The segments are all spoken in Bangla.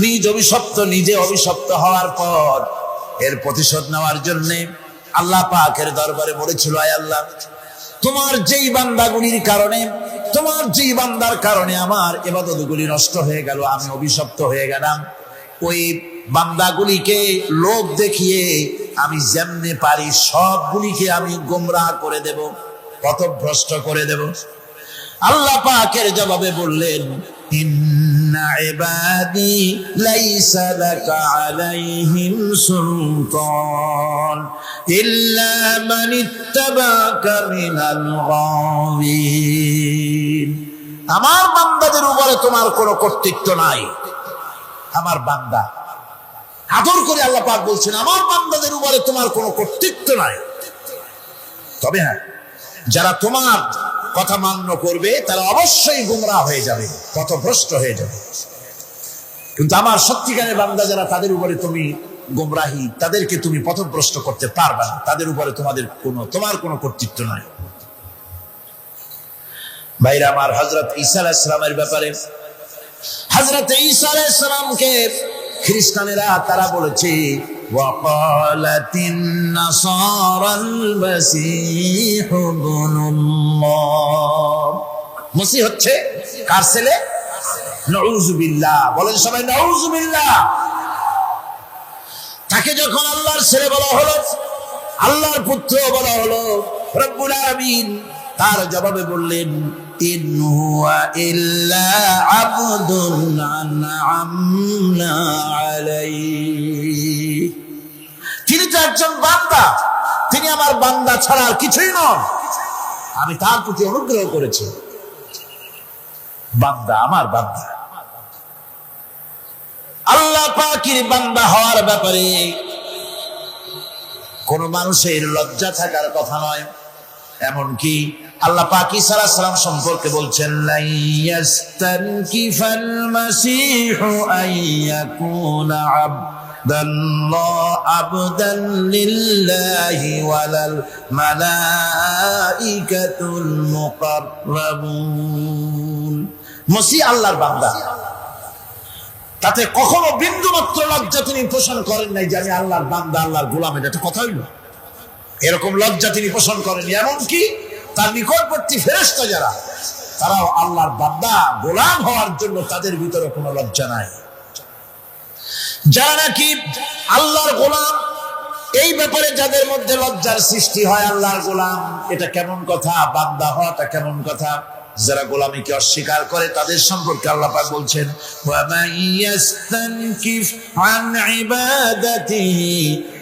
নিজ অভিশপ্ত, নিজে অভিশপ্ত হওয়ার পর এর প্রতিশোধ নেওয়ার জন্য আল্লাহ পাকের দরবারে বলেছিল, আয় আল্লাহ, তোমার যেই বান্দাগুলির কারণে, তোমার যেই বান্দার কারণে আমার ইবাদতগুলি নষ্ট হয়ে গেল, আমি অভিশপ্ত হয়ে গেলাম, ওই বান্দাগুলিকে লোভ দেখিয়ে আমি যেমনে পারি সবগুলিকে আমি গোমরাহ করে দেব, পথভ্রষ্ট করে দেব। আল্লাহ পাকের জবাবে বললেন, ইন্না ইবাদি লাইসা লাকা আলাইহিম সুলতান ইল্লা মান ইত্তাবাকা মিনাল গাওয়িন। আমার বান্দাদের উপরে তোমার কোনো কর্তৃত্ব নাই। আমার বান্দা, আদর করে আল্লাহ পাক বলছেন, আমার বান্দাদের উপরে তোমার কোনো কর্তৃত্ব নাই। তবে হ্যাঁ, যারা তোমার কথা মান্য করবে তারা অবশ্যই গুমরাহ হয়ে যাবে, পথভ্রষ্ট হয়ে যাবে। কিন্তু আমার সত্যিকারের বান্দা যারা, তাদের উপরে তুমি গুমরাহি, তাদেরকে তুমি পথভ্রষ্ট করতে পারবে না, তাদের উপরে তোমার কোনো কর্তৃত্ব নাই। ভাইরা আমার, হযরত ঈসা আলাইহিস সালামের ব্যাপারে, হযরত ঈসা আলাইহিস সালামকে খ্রিস্টানেরা তারা বলেছে, ওয়াকালাতিন নাসারাল মাসীহ ইবনুল্লাহ। মসিহ হচ্ছে কার ছেলে? নাউযুবিল্লাহ। বলেন সবাই নাউযুবিল্লাহ। তাকে যখন আল্লাহর ছেলে বলা হলো, আল্লাহর পুত্র বলা হলো, রব্বুল আলামিন তার জবাবে বললেন, ইন হুয়া ইল্লা আবদুন আনআমনা আলাইহি। তিনি তো একজন বান্দা, তিনি আমার বান্দা ছাড়া আর কিছুই নন। আমি তার প্রতি অনুগ্রহ করেছি। বান্দা, আমার বান্দা। আল্লাহ পাকের বান্দা হওয়ার ব্যাপারে কোন মানুষের লজ্জা থাকার কথা নয়। এমনকি আল্লাহ পাক ঈসা আলাইহিস সালাম সম্পর্কে বলছেন, লা ইয়াস্তানকিফাল মাসীহু আইয়াকুনা আবদান লিল্লাহি ওয়ালাল মালাইকাতুল মুকাররাবুন। মসিহ আল্লাহর বান্দা, তাতে কখনো বিন্দুমাত্র লজ্জা তিনি পোষণ করেন নাই যে আমি আল্লাহর বান্দা, আল্লাহর গোলাম। এটা কথা হইল? এরকম লজ্জা তিনি পোষণ করেন। এমনকি তার নিকটবর্তী ফেরেশতা যারা, তারাও আল্লাহর বান্দা, গোলাম হওয়ার জন্য তাদের ভিতরে কোনো লজ্জা নাই। যারা নাকি আল্লাহর গোলাম, এই ব্যাপারে যাদের মধ্যে লজ্জার সৃষ্টি হয়, আল্লাহর গোলাম এটা কেমন কথা, বান্দা হওয়াটা কেমন কথা। যারা গোলামীকে অস্বীকার করে তাদের সম্পর্কে আল্লাহ পাক বলছেন, ওয়া মান ইয়াস্তানকিফ আন ইবাদাতিহি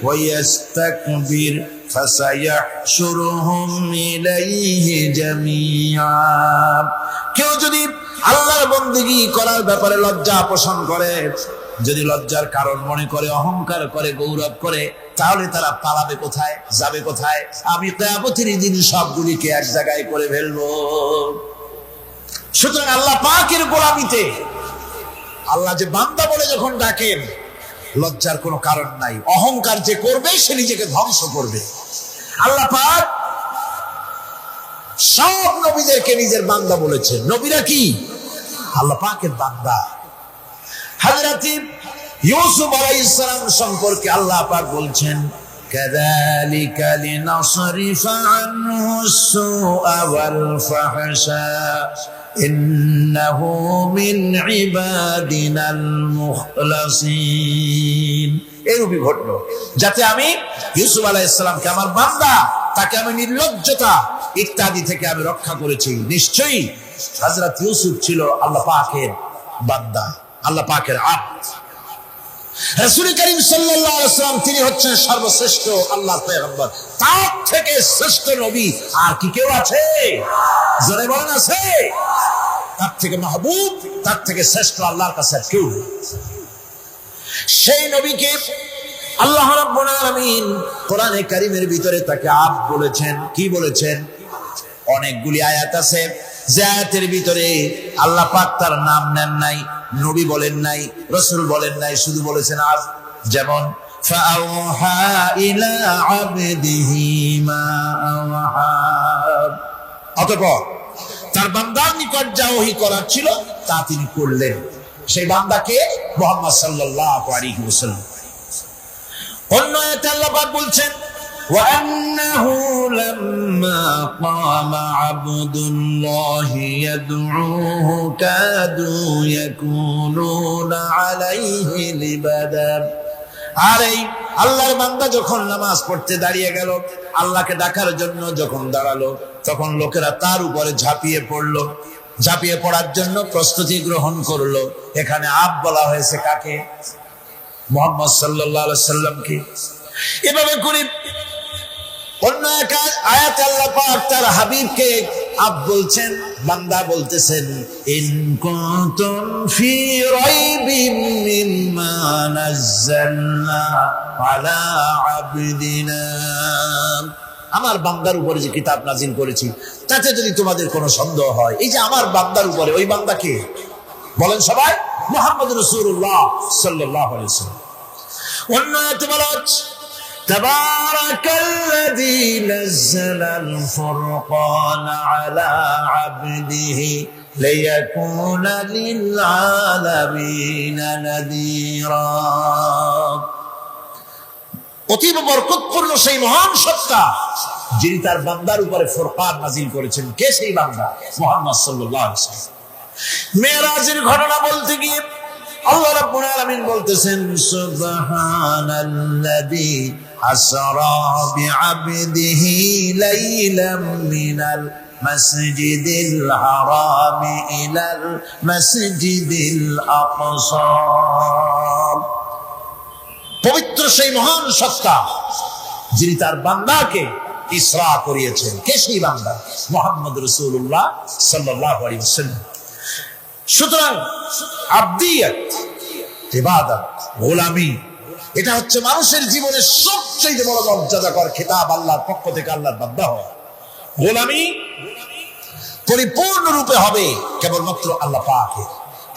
ওয়া ইয়াস্তাকবির ফাসায়াহশুরুহুম ইলাইহি জামিআ। কেউ যদি আল্লাহর বন্দেগী করার ব্যাপারে লজ্জা পোষণ করে, যদি লজ্জার কারণ মনে করে, অহংকার করে, গৌরব করে, তাহলে তারা পালাবে কোথায়, যাবে কোথায়? আমি কিয়ামতের দিন সবগুলিকে এক জায়গায় করে ফেলবো। সুতরাং আল্লাহ পাকের গোলামিতে আল্লাহ যে বান্দা বলে যখন ডাকেন, লজ্জার কোনো কারণ নাই। অহংকার যে করবে সে নিজেকে ধ্বংস করবে। আল্লাহ পাক সব নবীদেরকে নিজের বান্দা বলেছেন। নবীরা কি? আল্লাহ পাকের বান্দা। হযরত ইউসুফ আলাইহিস সালাম সম্পর্কে আল্লাহ পাক বলছেন, কাযালিকা লিনাসরিফা আনহু আস-সুআ ওয়াল ফাহশা ইন্নাহু মিন ইবাদিনাল মুখলাসিন। এরূপই ঘটলো যাতে আমি ইউসুফ আলাইহিস সালামকে, আমার বান্দা, তাকে আমি নির্লজ্জতা ইত্যাদি থেকে আমি রক্ষা করেছি। নিশ্চয়ই হযরত ইউসুফ ছিল আল্লাহ পাকের বান্দা, আল্লাহ পাকের আব্দ। রাসূল করিম সাল্লাল্লাহু আলাইহি ওয়াসাল্লাম তিনি হচ্ছেন সর্বশ্রেষ্ঠ আল্লাহর পয়গম্বর। তার থেকে শ্রেষ্ঠ নবী আর কি কেউ আছে? জোরে বলেন, আছে? তার থেকে মাহবুব, তার থেকে শ্রেষ্ঠ আল্লাহর কাছে কেউ নেই। সেই নবীকে আল্লাহ রাব্বুল আলামিন কোরআনে কারীমের ভিতরে তাকে আব্দ বলেছেন। কি বলেছেন? অনেকগুলি আয়াত আছে যে আয়াতের ভিতরে আল্লাহ পাক তার নাম নেন নাই, নবী বলেন নাই, রাসূল বলেন নাই, শুধু বলেছেন আব্দ। যেমন ফাআওহা ইলা আবদিহি মা আওহা। অতঃপর তার বান্দার নিকট যা ওহী করার ছিল তা তিনি করলেন। সেই বান্দাকে মুহাম্মদ সাল্লাল্লাহু আলাইহি ওয়াসাল্লাম। অন্য আয়াতে আল্লাহ পাক বলছেন وأنه لما قام عبد الله يدعوه كادوا يكونون عليه لبدا। আর এই আল্লাহর বান্দা যখন নামাজ পড়তে দাঁড়িয়ে গেল, আল্লাহকে ডাকার জন্য যখন দাঁড়ালো, তখন লোকেরা তার উপরে ঝাঁপিয়ে পড়লো, ঝাঁপিয়ে পড়ার জন্য প্রস্তুতি গ্রহণ করলো। এখানে আব বলা হয়েছে কাকে? মুহাম্মদ সাল্লাল্লাহু আলাইহি সাল্লামকে। এভাবে করে অন্য এক আয়াতে আল্লাহ পাক তার হাবিবকে আব বলছেন, বান্দা বলতেছেন ইন কুনতুম ফি রাইবিন মিম্মা নাযালনা আলা আবদিনা। আমার বান্দার উপরে যে কিতাব নাজিল করেছি তাতে যদি তোমাদের কোনো সন্দেহ হয়, এই যে আমার বান্দার উপরে, ওই বান্দা কে বলেন সবাই? মুহাম্মদ রাসূলুল্লাহ সাল্লাল্লাহু আলাইহি ওয়াসাল্লাম। অন্য আয়াতে বলা হচ্ছে তাবারাকাল্লাযী নাযালাল ফুরকানা আলা আবদিহি লিয়াকুনা লিল আলামিনা নাযীরা। অতীব বরকতপূর্ণ সেই মহান সত্তা যিনি তার বান্দার উপরে ফুরকান নাজিল করেছেন। কে সেই বান্দা? মুহাম্মদ সাল্লাল্লাহু আলাইহি ওয়াসাল্লাম। মেরাজের ঘটনা বলতে গিয়ে আল্লাহ রাব্বুল আলামিন বলতেছেন সুবহানাল্লাযী আসরা বিআবদিহি লাইলাম মিনাল মাসজিদিল হারামি ইলাল মাসজিদিল আকসা। পবিত্র সেই মহান সত্তা যিনি তার বান্দাকে ইসরা করিয়েছেন। কে সেই বান্দা? মুহাম্মদ রাসূলুল্লাহ সাল্লাল্লাহু আলাইহি ওয়াসাল্লাম। সুতরাং আবদিয়ত, ইবাদত, গোলামি, এটা হচ্ছে মানুষের জীবনের সবচেয়ে বড় মর্যাদাকর খেতাব আল্লাহর পক্ষ থেকে আল্লাহর বান্দা হওয়া। গোলামি পরিপূর্ণরূপে হবে কেবলমাত্র আল্লাহ পাকের।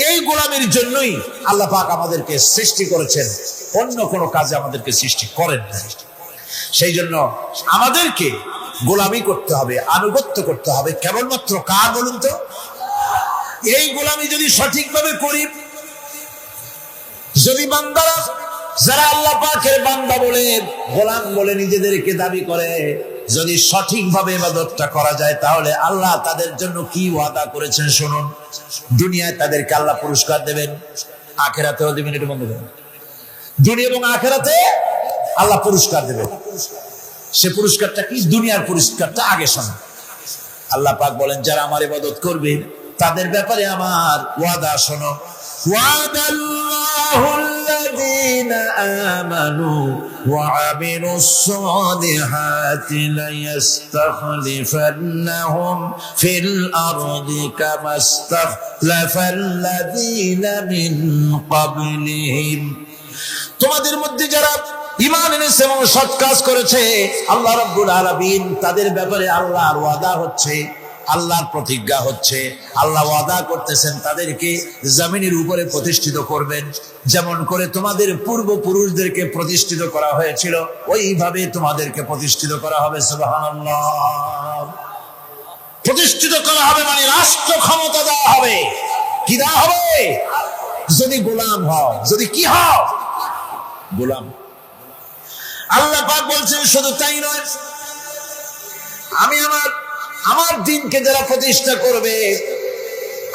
এই গোলামির জন্যই আল্লাহ পাক আমাদেরকে সৃষ্টি করেছেন, অন্য কোনো কাজে আমাদেরকে সৃষ্টি করেন না। সেই জন্য আমাদেরকে গোলামি করতে হবে, আনুগত্য করতে হবে কেবলমাত্র কার বলুন তো? এই গোলামি যদি সঠিকভাবে করি, যদি বান্দারা যারা আল্লাহ পাকের বান্দা বলে, গোলাম বলে নিজেদেরকে দাবি করে, যদি সঠিকভাবে ইবাদতটা করা যায়, তাহলে আল্লাহ তাদের জন্য কি ওয়াদা করেছেন শুনুন। দুনিয়ায় তাদেরকে আল্লাহ পুরস্কার দেবেন, আখিরাতেও দিবেন। এটা বন্ধ করেন। দুনিয়া এবং আখিরাতে আল্লাহ পুরস্কার দেবেন। সে পুরস্কারটা কি? দুনিয়ার পুরস্কারটা আগে শোনো। আল্লাহ পাক বলেন যারা আমার ইবাদত করবে তাদের ব্যাপারে আমার ওয়াদা শোনো। ওয়াদাল্লাহুল্লাযীনা আমানু ওয়া আমিলুস সালিহাতি লায়াস্তাখলিফান্নাহুম ফিল আরদি কামা ইসতাখলাফাল্লাযীনা মিন ক্বাবলিহিম। তোমাদের মধ্যে যারা ঈমান এনেছে এবং সৎ কাজ করেছে, আল্লাহ রাব্বুল আলামিন তাদের ব্যাপারে আল্লাহর ওয়াদা হচ্ছে, আল্লাহর প্রতিজ্ঞা হচ্ছে, আল্লাহ ওয়াদা করতেছেন তাদেরকে জমিনের উপরে প্রতিষ্ঠিত করবেন। যেমন করে তোমাদের পূর্বপুরুষদেরকে প্রতিষ্ঠিত করা হয়েছিল, ওইভাবে তোমাদেরকে প্রতিষ্ঠিত করা হবে। সুবহানাল্লাহ। প্রতিষ্ঠিত করা হবে মানে রাষ্ট্র ক্ষমতা দেওয়া হবে। কি দেওয়া হবে? যদি গোলাম হও, যদি কি হও? গোলাম। আল্লাহ পাক বলছেন শুধু তাই নয়, আমি আমার দিনকে যারা প্রতিষ্ঠা করবে,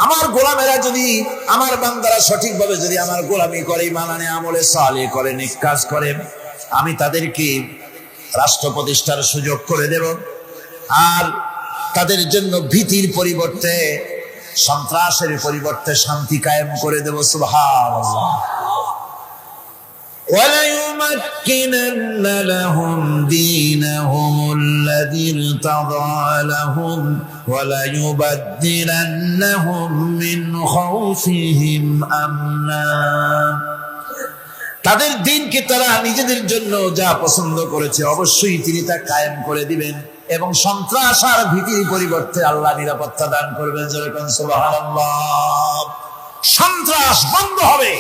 আমার গোলামেরা যদি, আমার বান্দারা সঠিকভাবে যদি আমার গোলামি করে, মানে আমলে সালেহ করে, নেক কাজ করে, আমি তাদেরকে রাষ্ট্র প্রতিষ্ঠার সুযোগ করে দেব। আর তাদের জন্য ভীতির পরিবর্তে, সন্ত্রাসের পরিবর্তে শান্তি কায়েম করে দেব। সুবহানাল্লাহ। وَلَيُمَكِّنَنَّ لَهُمْ دِينَهُمُ الَّذِي ارْتَضَىٰ لَهُمْ وَلَيُبَدِّلَنَّهُمْ مِنْ خَوْفِهِمْ أَمْنًا। তাদের দিনকে তারা নিজেদের জন্য যা পছন্দ করেছে অবশ্যই তিনি তা কায়েম করে দিবেন, এবং সন্ত্রাস আর ভীতির পরিবর্তে আল্লাহ নিরাপত্তা দান করবেন। যেরকম সুবহানাল্লাহ। সন্ত্রাস বন্ধ হবে,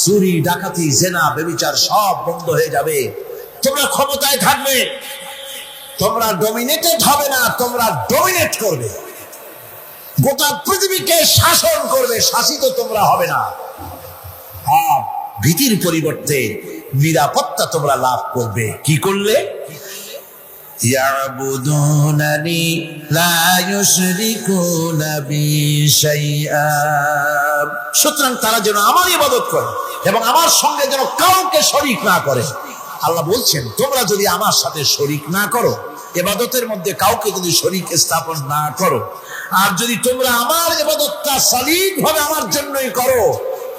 চুরি, ডাকাতি, জেনা, ব্যভিচার সব বন্ধ হয়ে যাবে। তোমরা ক্ষমতায় থাকবে, তোমরা ডমিনেটেড হবে না, তোমরা ডমিনেট করবে। গোটা পৃথিবীকে শাসন করবে, শাসিত তোমরা হবে না। আর ভীতির পরিবর্তে নিরাপত্তা তোমরা লাভ করবে। কি করলে? ইয়াবুদুনানি লা ইউশরিকুনা বি শাইআ। সুতরাং তারা যেন আমার ইবাদত করে এবং আমার সঙ্গে যেন কাউকে শরীক না করে। আল্লাহ বলছেন, তোমরা যদি আমার সাথে শরীক না করো, ইবাদতের মধ্যে কাউকে যদি শরীক স্থাপন না করো, আর যদি তোমরা আমার ইবাদতটা সলিডভাবে আমার জন্যই করো,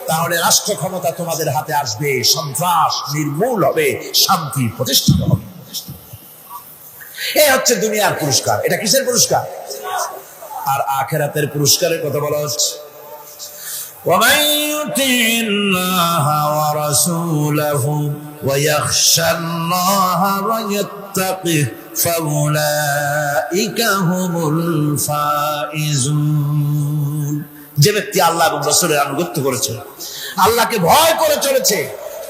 তাহলে রাষ্ট্র ক্ষমতা তোমাদের হাতে আসবে, সন্ত্রাস নির্মূল হবে, শান্তি প্রতিষ্ঠিত হবে। এই হচ্ছে দুনিয়ার পুরস্কার। এটা কিসের পুরস্কার? আর আখিরাতের পুরস্কারের কথা বলা হচ্ছে, وَمَن يُطِعِ اللَّهَ وَرَسُولَهُ وَيَخْشَ اللَّهَ وَيَتَّقِهِ فَأُولَئِكَ هُمُ الْفَائِزُونَ। যে ব্যক্তি আল্লাহ এবং রাসূলের আনুগত্য করেছে, আল্লাহকে ভয় করে চলেছে,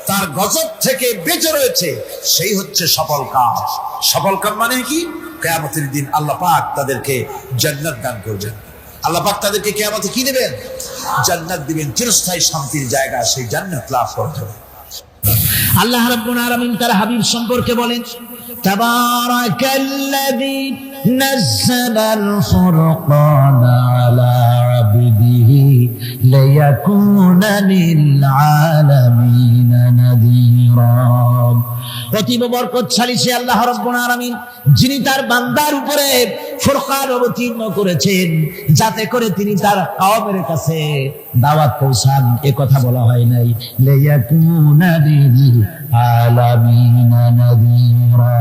তার গজব থেকে বেঁচে রয়েছে, সেই হচ্ছে সফল কাম। সফল কাম মানে কি? কিয়ামতের দিন আল্লাহ পাক তাদেরকে জান্নাত দান করবেন। আল্লাহ পাক তাদেরকে কিয়ামতে কি দিবেন? জান্নাত দিবেন, চিরস্থায়ী শান্তির জায়গা, সেই জান্নাত লাভ করতে হবে। আল্লাহ রাব্বুল আলামিন তার হাবিব সম্পর্কে বলেন, তাবারাকাল্লাযী নাযালাল ফুরকানা আলা আবদিহি লিয়াকুনা লিল আলামিনা নাযীরা। অতীব বরকতশালী সে আল্লাহ রাব্বুল আলামিন, যিনি তার বান্দার উপরে ফুরকান অবতীর্ণ করেছেন, যাতে করে তিনি তার কওমের কাছে দাওয়াত পৌঁছান। এ কথা বলা হয় নাই, লিয়াকুনা লিল আলামিনা নাযীরা,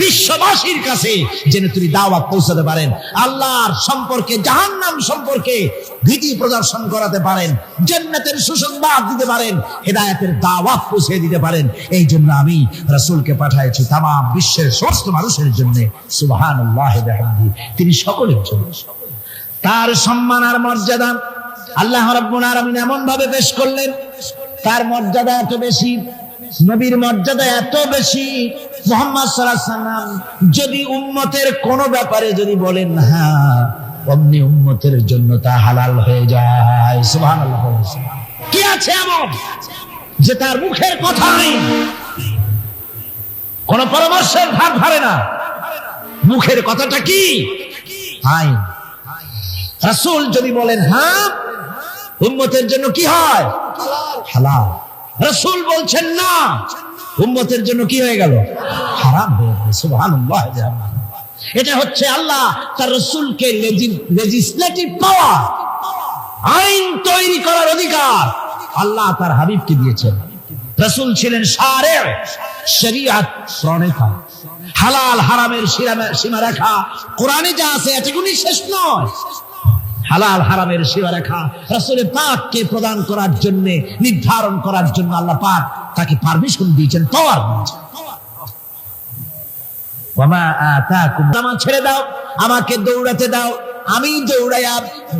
বিশ্ববাসীর কাছে যেন তিনি দাওয়াত পৌঁছাতে পারেন, আল্লাহর সম্পর্কে, জাহান্নাম সম্পর্কে ভীতি প্রদর্শন করাতে পারেন, জান্নাতের সুসংবাদ দিতে পারেন, হেদায়েতের দাওয়াত পৌঁছে দিতে পারেন। এই জন্য আমি রাসূলকে পাঠাইছি তাম বিশ্বের সমস্ত মানুষের জন্য। সুবহানাল্লাহি ওয়া বিহামদিহি, তিনি সকলের জন্য। তার সম্মান আর মর্যাদা আল্লাহ রাব্বুল আলামিন এমন ভাবে পেশ করলেন, তার মর্যাদা এত বেশি, নবীর মর্যাদা এত বেশি, মুহাম্মদ সাল্লাল্লাহু আলাইহি ওয়াসাল্লাম যদি উম্মতের কোন ব্যাপারে যদি বলেন হ্যাঁ, অমনি উম্মতের জন্য তা হালাল হয়ে যায়। সুবহানাল্লাহ। কি আছে এমন যে তার মুখের কথাই কোন পরামর্শের ভাগ ধরে না? মুখের কথাটা কি? আইন। রাসূল যদি বলেন হ্যাঁ, উম্মতের জন্য কি হয়? হালাল। রাসূল বলছেন না, উম্মতের জন্য কি হয়ে গেল? হারাম হয়ে গেল। সুবহানাল্লাহ। এটা হচ্ছে আল্লাহ তার রাসূলকে লেজিসলেটিভ পাওয়ার, আইন তৈরি করার অধিকার আল্লাহ তার হাবিবকে দিয়েছেন। রাসূল ছিলেন শারে, শরীয়ত প্রণেতা। হালাল হারামের সীমারেখা কোরআনে যা আছে এতগুলি শেষ নয়। হালাল হারামের সীমারেখা রাসূল পাককে প্রদান করার জন্য, নির্ধারণ করার জন্য আল্লাহ পাক তাকে পারমিশন দিয়েছেন, পাওয়ার দিয়েছেন। ওয়ামা আতাকুম, আমাকে ছেড়ে দাও, আমাকে দৌড়াতে দাও, আমি দৌড়াইয়া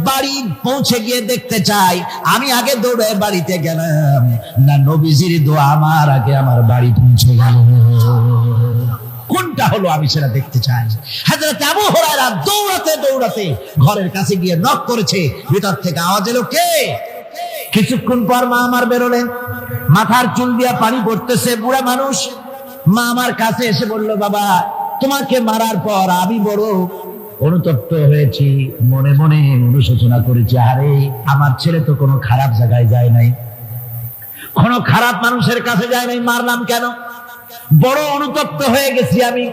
বাড়ি পৌঁছে গিয়ে দেখতে চাই আমি আগে দৌড়ায় বাড়িতে গেলাম না নবীজির দোয়া আমার আগে আমার বাড়ি পৌঁছে গেল। কোনটা হলো আমি সেটা দেখতে চাই। হযরত আবু হুরায়রা দৌড়াতে দৌড়াতে ঘরের কাছে গিয়ে নক করেছে, ভিতর থেকে আওয়াজ এলো, কে? কিছুক্ষণ পর মা আমার বেরোলেন, মাথার চুল দিয়া পানি পড়তেছে, বুড়া মানুষ। মা আমার কাছে এসে বলল, বাবা তোমাকে মারার পর আমি বড় অনুতপ্ত হয়েছি, মনে মনে অনুশোচনা করেছি, আরে আমার ছেলে তো কোনো খারাপ জায়গায় যায় নাই, কোনো খারাপ মানুষের কাছে যায় নাই, মারলাম কেন? বড় অনুতপ্ত হয়ে গেছি আমি।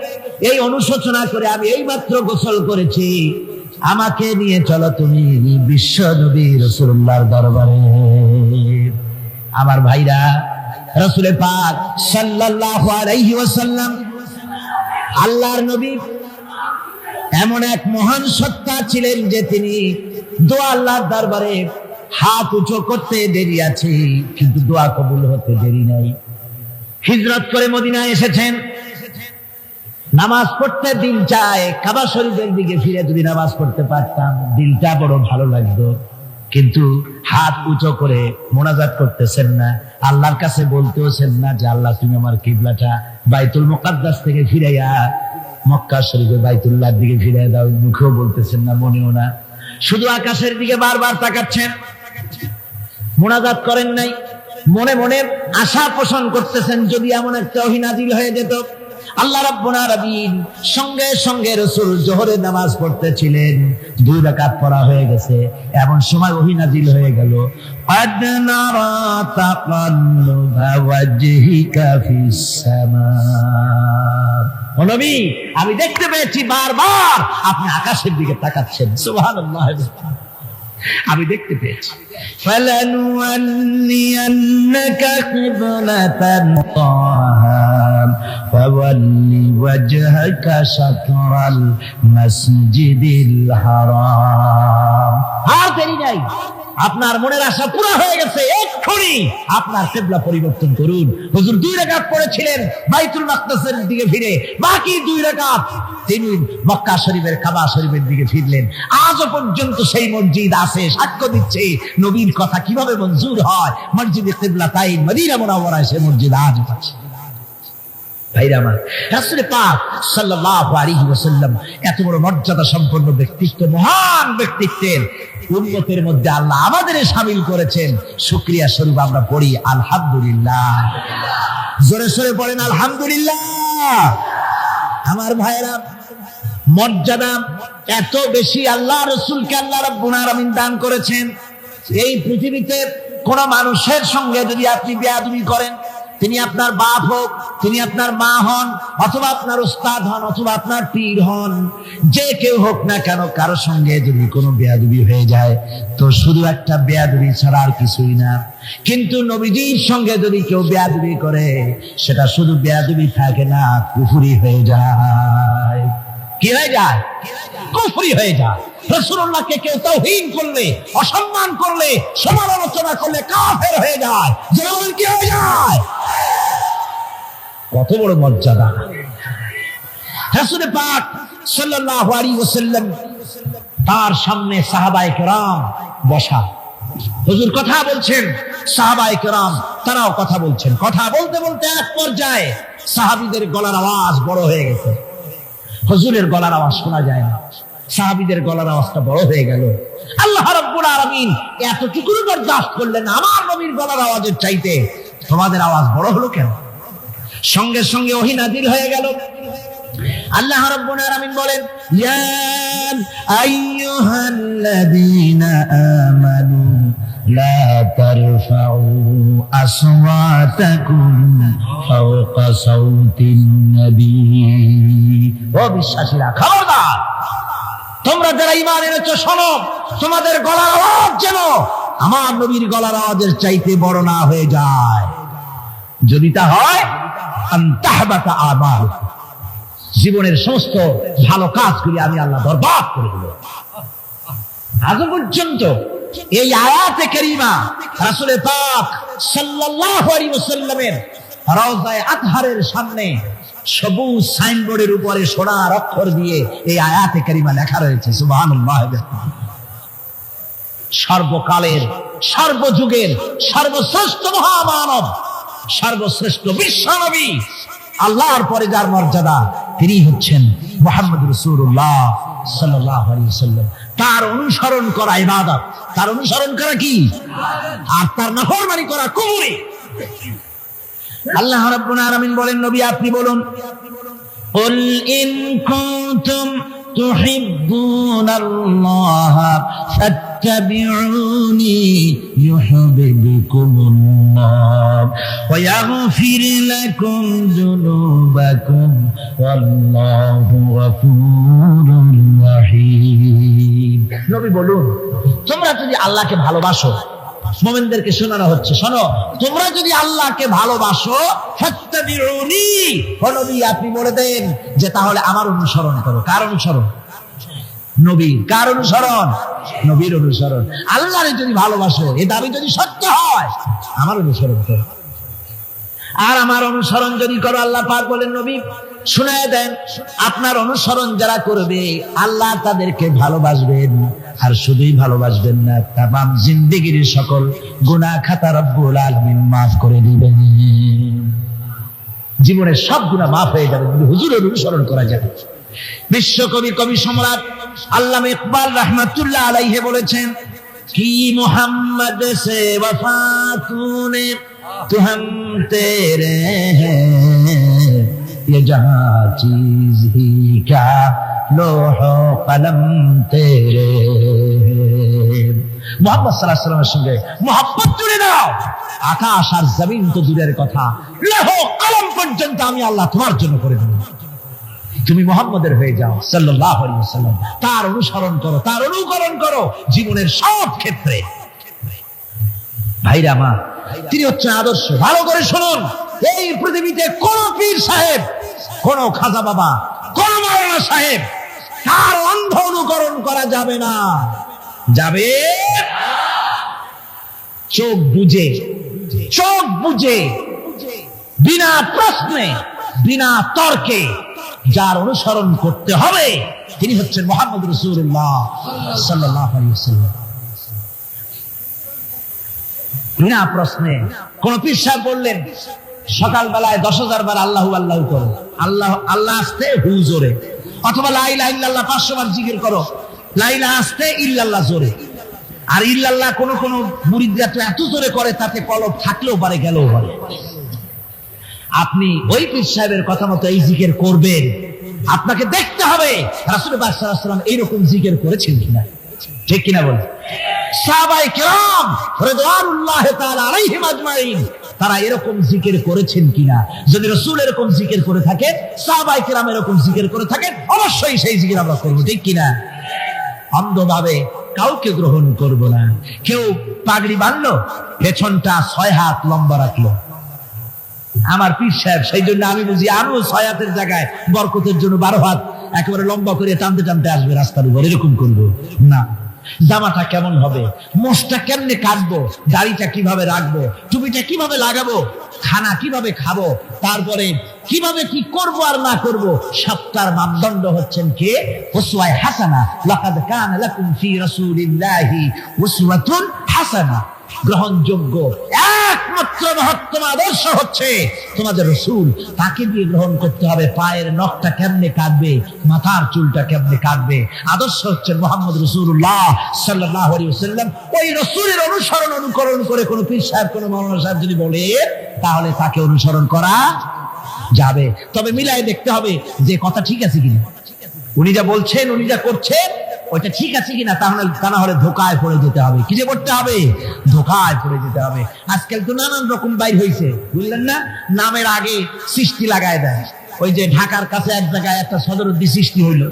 এই অনুশোচনা করে আমি এইমাত্র গোসল করেছি, আমাকে নিয়ে চলো তুমি বিশ্ব নবী রাসূলুল্লাহর দরবারে। আমার ভাইরা, রাসূল পাক সাল্লাল্লাহু আলাইহি ওয়াসাল্লাম আল্লাহর নবী এমন এক মহান সত্তা ছিলেন যে তিনি দোয়া আল্লাহর দরবারে হাত উঁচু করতে দেরি আছে, কিন্তু দোয়া কবুল হতে দেরি নাই। হিজরত করে মদিনায় এসেছেন, নামাজ পড়তে দিল চায়, কাবা শরীফের দিকে ফিরে যদি নামাজ পড়তে পারতাম দিলটা বড় ভালো লাগতো, কিন্তু হাত উঁচু করে মোনাজাত করতেছেন না, আল্লাহর কাছে বলতেছেন না যে আল্লাহ তুমি আমার কিবলাটা বাইতুল মুকাদ্দাস থেকে ফিরাইয়া মক্কা শরীফে বাইতুল্লাহর দিকে ফিরাইয়া দাও, মুখেও বলতেছেন না, মনেও না। শুধু আকাশের দিকে বারবার তাকাচ্ছেন, মুনাজাত করেন নাই, মনে মনে আশা পোষণ করতেছেন যদি এমন একটা ওহী নাযিল হয়ে যেত। আল্লাহ রাব্বুল আলামিন সঙ্গে সঙ্গে রাসূল যোহরের নামাজ পড়তেছিলেন, 2 রাকাত পড়া হয়ে গেছে, এমন সময় ওহী নাযিল হয়ে গেল, قد نرى تقلب وجهك في السماء। ও নবী, আমি দেখতে পেয়েছি বারবার আপনি আকাশের দিকে তাকাচ্ছেন। সুবহানাল্লাহ, আমি দেখতে পেয়েছি। فَلَنُوَلِّيَنَّكَ قِبْلَةً طَاهِرَةً فَوَلِّ وَجْهَكَ شَطْرَ الْمَسْجِدِ الْحَرَامِ। আর দেরি নাই, আপনার মনের আশা পুরো হয়ে গেছে, এক্ষুনি আপনার কিবলা পরিবর্তন করুন। হুজুর 2 রাকাত পড়েছিলেন বাইতুল মাকদাসের দিকে ফিরে, বাকি 2 রাকাত তিনি মক্কা শরীফের কাবা শরীফের দিকে ফিরলেন। আজও পর্যন্ত সেই মসজিদ আছে, সাক্ষ্য দিচ্ছে নবীর কথা কিভাবে মঞ্জুর হয়। মসজিদে কিবলাতাইন মদিনা মুনাওয়ারায় সেই মসজিদ আজও আছে। ভাইরা আমার, রাসূল পাক সাল্লাল্লাহু আলাইহি ওয়াসাল্লাম এত বড় মর্যাদা সম্পন্ন ব্যক্তিত্ব, মহান ব্যক্তিত্বের উম্মতের মধ্যে আল্লাহ আমাদের শামিল করেছেন। শুকরিয়া স্বরূপ আমরা পড়ি আলহামদুলিল্লাহ। জোরে সোরে পড়েন আলহামদুলিল্লাহ। আমার ভাইরা, মর্যাদা এত বেশি আল্লাহ রাসূলকে আল্লাহ রাব্বুল আলামিন দান করেছেন। এই পৃথিবীতে কোন মানুষের সঙ্গে যদি আপনি বেয়াদবি করেন, তিনি আপনার বাপ হোক, তিনি আপনার মা হন, অথবা আপনার উস্তাদ হন, অথবা আপনার পীর হন, যে কেউ হোক না কেন, কারো সঙ্গে যদি কোনো বেয়াদবি হয়ে যায় তো শুধু একটা বেয়াদবি ছাড়া আর কিছুই না। কিন্তু নবীজির সঙ্গে যদি কেউ বেয়াদবি করে, সেটা শুধু বেয়াদবি থাকে না, কুফরি হয়ে যায়। কি হয়ে যায়? কুফরি হয়ে যায়। রাসূলুল্লাহকে কেউ তাওহীন করলে, অসম্মান করলে, সমালোচনা করলে কাফের হয়ে যায়। যেমন কি হয়ে যায়? কত বড় মর্যাদা! রাসূল পাক সাল্লাল্লাহু আলাইহি ওয়াসাল্লাম, তার সামনে সাহাবায়ে কেরাম বসা, হুজুর কথা বলছেন, সাহাবায়ে কেরাম তারাও কথা বলছেন। কথা বলতে বলতে এক পর্যায়ে সাহাবীদের গলার আওয়াজ বড় হয়ে গেছে, হুজুরের গলার আওয়াজ শোনা যায় না, সাহাবীদের গলার আওয়াজটা বড় হয়ে গেল। আল্লাহ রাব্বুল আলামিন এতটুকু বরদাস্ত করলেন, আমার নবীর গলার আওয়াজের চাইতে তোমাদের আওয়াজ বড় হলো কেন? সঙ্গে সঙ্গে ওহী নাযিল হয়ে গেল। আল্লাহ রাব্বুল আলামিন বলেন, ইয়া আইয়ুহাল্লাযীনা আমানু লা তারফাউ আসওয়াতাকুম ফাওকা সাউতিন নবী। ও বিশ্বাসীরা, খবরদার, তোমরা যারা ঈমান এনেছো শোনো, তোমাদের গলার আওয়াজ যেন আমার নবীর গলার আওয়াজের চাইতে বড় না হয়ে যায়। যদি তা হয়, আনতাহবাতা আমাল, জীবনের সমস্ত ভালো কাজগুলি আমি আল্লাহ বরবাদ করে দেব। আজ পর্যন্ত এই আয়াতে কারীমা রাসূল পাক সাল্লাল্লাহু আলাইহি ওয়াসাল্লামের রওজায়ে আতহারের সামনে সবুজ সাইনবোর্ডের উপরে সোনার অক্ষর দিয়ে এই আয়াতে কারীমা লেখা রয়েছে, সুবহানাল্লাহ। সর্বকালের, সর্বযুগের সর্বশ্রেষ্ঠ মহামানব, সর্বশ্রেষ্ঠ বিশ্বনবী, আল্লাহর পরে যার মর্যাদা, তিনি হচ্ছেন মুহাম্মদ রাসূলুল্লাহ সাল্লাল্লাহু আলাইহি ওয়াসাল্লাম। তার অনুসরণ করা ইবাদত, তার অনুসরণ করা কি? আর তার নাফরমানি করা কুফরি। আল্লাহ রাব্বুল আলামিন বলেন, নবী আপনি বলুন, কুল ইন কুনতুম তুহিব্বুনাল্লাহ ফাত্তাবিউনি ইউহিব্বুকুমুল্লাহ ওয়া ইয়াগফির লাকুম যুনুবাকুম ওয়াল্লাহু গফুরুর রাহিম। নবী বলুন, তোমরা যদি আল্লাহকে ভালোবাসো, মুমিনদেরকে শোনানো হচ্ছে, শোনো, তোমরা যদি আল্লাহকে ভালোবাসো, ফাত্তাবিউনি, ও নবী আপনি বলে দেন যে তাহলে আমার অনুসরণ করো। কার অনুসরণ? নবী। কার অনুসরণ? নবীর অনুসরণ। আল্লাহরে যদি ভালোবাসো, এই দাবি যদি সত্য হয়, আমার অনুসরণ করো। আর আমার অনুসরণ যদি করো, আল্লাহ পাক বলেন, নবী শুনায় দেন, আপনার অনুসরণ যারা করবে আল্লাহ তাদেরকে ভালোবাসবেন। আর শুধুই ভালোবাসবেন না, তামাম জিন্দেগির সকল গুনাহ খাতা রব্বুল আলামিন মাফ করে দিবেন। জীবনের সব গুনাহ মাফ হয়ে যাবে যদি হুজুরের অনুসরণ করা যায়। বিশ্বকবি কবি সম্রাট আল্লামা ইকবাল রাহমাতুল্লাহ আলাইহি বলেছেন, কি মোহাম্মদ সে वफा तूने तो हम तेरे हैं, ये जहां चीज ही क्या लोहो कलम तेरे हैं। মোহাম্মদ সাল্লাল্লাহু আলাইহি ওয়াসাল্লামের সঙ্গে মোহাব্বত জুড়ে দাও। আকাশ আর জমিন তো দূরের কথা, লোহ কলম পর্যন্ত আমি আল্লাহ তোমার জন্য করে দেব। তুমি মুহাম্মদের হয়ে যাও সাল্লাল্লাহু আলাইহি ওয়াসাল্লাম, তার অনুসরণ করো, তার অনুকরণ করো জীবনের সব ক্ষেত্রে। ভাইরা আমার, তিনি হচ্ছেন আদর্শ। ভালো করে শুনুন, এই পৃথিবীতে কোন পীর সাহেব, কোন খাজা বাবা, কোন মাওলানা সাহেব, তার অন্ধ অনুকরণ করা যাবে না। যাবে চোখ বুঝে, চোখ বুঝে, বিনা প্রশ্নে, বিনা তর্কে যার অনুসরণ করতে হবে তিনি হচ্ছেন মুহাম্মদ রাসূলুল্লাহ সাল্লাল্লাহু আলাইহি ওয়াসাল্লাম। বিনা প্রশ্নে। কোন পীর সাহেব বললেন সকালবেলায় 10,000 বার আল্লাহু আল্লাহু করো, আল্লাহ আল্লাহ আসতে হু জোরে, অথবা লা ইলাহা ইল্লাল্লাহ 500 বার জিকির করো, লা ইলাহা আসতে ইল্লাল্লাহ জোরে। আর ইল্লাল্লাহ কোন কোন মুরিদরা তো এত জোরে করে তাতে কলব থাকলেও পারে গেলেও পারে। আপনি ওই পীর সাহেবের কথা মতো এই জিকির করবেন, আপনাকে দেখতে হবে রাসূল পাক সাল্লাল্লাহু আলাইহি ওয়াসাল্লাম এইরকম জিকির করেছেন কিনা। ঠিক কিনা বলেন? সাহাবায়ে কেরাম রিদওয়ানুল্লাহি তাআলা আলাইহিম আজমাইন তারা এরকম জিকির করেছেন কিনা। যদি রাসূল এরকম জিকির করে থাকে, সাহাবায়ে কেরাম এরকম জিকির করে থাকে, অবশ্যই সেই জিকির আমরা করব। ঠিক কিনা? অন্ধভাবে কাউকে গ্রহণ করব না। কেউ পাগড়ি বাঁধলো, পেছনটা 6 হাত লম্বা রাখলো, আমার পীর সাহেব, সেই জন্য আমি বুঝি আরো 6 হাতের জায়গায় বরকতের জন্য 12 হাত একেবারে লম্বা করে টানতে টানতে আসবে রাস্তার উপর, এরকম করবো না। জামাটা কেমন হবে, মোষটা কেমনে কাটবো, দাড়িটা কিভাবে রাখবো, টুপিটা কিভাবে লাগাবো, খানা কিভাবে খাবো, তারপরে কিভাবে কি করব আর না করব, সবটার মানদণ্ড হচ্ছেন কে? উসওয়ায়ে হাসানা। লাকাদ কানা লাকুম ফি রাসূলিল্লাহি উসওয়াতুন হাসানা। গ্রহণযোগ্য একমাত্র মহত্তম আদর্শ হচ্ছে তোমাদের রাসূল। তাকে দিয়ে গ্রহণ করতে হবে। পায়ের নখটা কেমনে কাটবে, মাথার চুলটা কেমনে কাটবে, আদর্শ হচ্ছে মুহাম্মদ রাসূলুল্লাহ সাল্লাল্লাহু আলাইহি ওয়াসাল্লাম। ওই রাসূলের অনুসরণ অনুকরণ করে কোন পীর সাহেব, কোন মাওলানা সাহেব যদি বলে, তাহলে তাকে অনুসরণ করা যাবে। তবে মিলাই দেখতে হবে যে কথা ঠিক আছে কিনা, উনি যা বলছেন, উনি যা করছেন ওইটা ঠিক আছে কিনা। তাহলে তা না হলে ধোকায় পড়ে যেতে হবে। কি যে করতে হবে? ধোকায় পড়ে যেতে হবে। আজকাল তো নানান রকম বাইর হয়েছে, বুঝলেন না? নামের আগে সৃষ্টি লাগায় দেয়। ওই যে ঢাকার কাছে এক জায়গায় একটা সদরুদ্দি সৃষ্টি হইলো,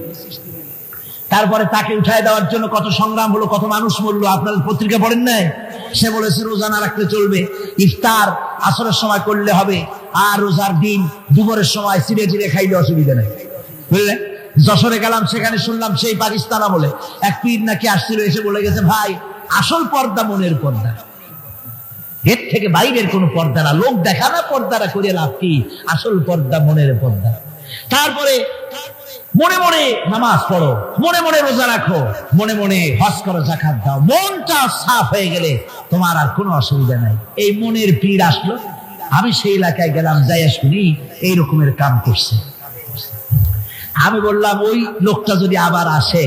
তারপরে তাকে উঠায় দেওয়ার জন্য কত সংগ্রাম হলো, কত মানুষ মরলো। আপনার পত্রিকা পড়েন নাই? সে বলেছে রোজা না রাখলে চলবে, ইফতার আসরের সময় করলে হবে, আর রোজার দিন দুপুরের সময় চিড়ে চিড়ে খাইলে অসুবিধা নেই। বুঝলেন? যশোরে গেলাম, সেখানে শুনলাম সেই পাকিস্তান আমলে এক পীর নাকি আসছিল, এসে বলে গেছে, ভাই আসল পর্দা মনের পর্দা, এর থেকে বাইরের কোন পর্দা না। লোক দেখা না পর্দাটা করে লাভ কি? আসল পর্দা মনের পর্দা। তারপরে মনে মনে নামাজ পড়ো, মনে মনে রোজা রাখো, মনে মনে হজ করো, যাকাত দাও। মনটা সাফ হয়ে গেলে তোমার আর কোনো অসুবিধা নাই। এই মনের পীর আসলো, আমি সেই এলাকায় গেলাম, যাইয়া শুনি এই রকমের কাম করছে। আমি বললাম, ওই লোকটা যদি আবার আসে,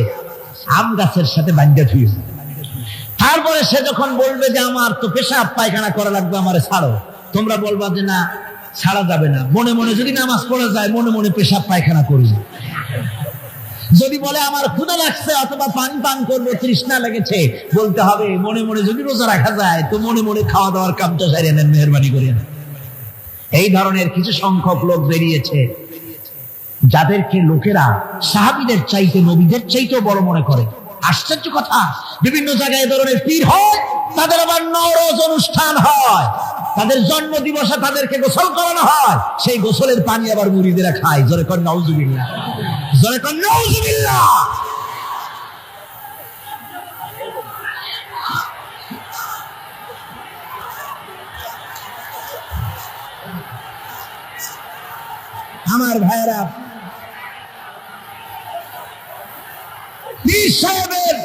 আম গাছের সাথে বান্ধা থুই। তারপরে সে যখন বলবে যে আমার তো পেশাব পায়খানা করা লাগবে, আমারে ছাড়ো, তোমরা বলবা যে না, ছাড়া যাবে না। মনে মনে যদি নামাজ পড়ে যায়, মনে মনে পেশাব পায়খানা করবে। যদি বলে আমার ক্ষুধা লাগছে অথবা পানি পান করবো, তৃষ্ণা লেগেছে, বলতে হবে মনে মনে যদি রোজা রাখা যায় তো মনে মনে খাওয়া দাওয়ার কামটা সারিয়ে নেন, মেহরবানি করে। এই ধরনের কিছু সংখ্যক লোক বেরিয়েছে, যাদেরকে লোকেরা সাহাবীদের চাইতে, নবীদের চাইতেও বড় মনে করে। আশ্চর্য কথা, বিভিন্ন জায়গায় এ ধরনের পীর হয়, তাদের আবার নওরোজ অনুষ্ঠান হয়, তাদের জন্ম দিবসে তাদেরকে গোসল করানো হয়, সেই গোসলের পানি আবার মুরিদেরা খায়। জোরে কর নাউজুবিল্লাহ, জোরে কর নাউজুবিল্লাহ। আমার ভাইয়েরা, পীর সাহেবের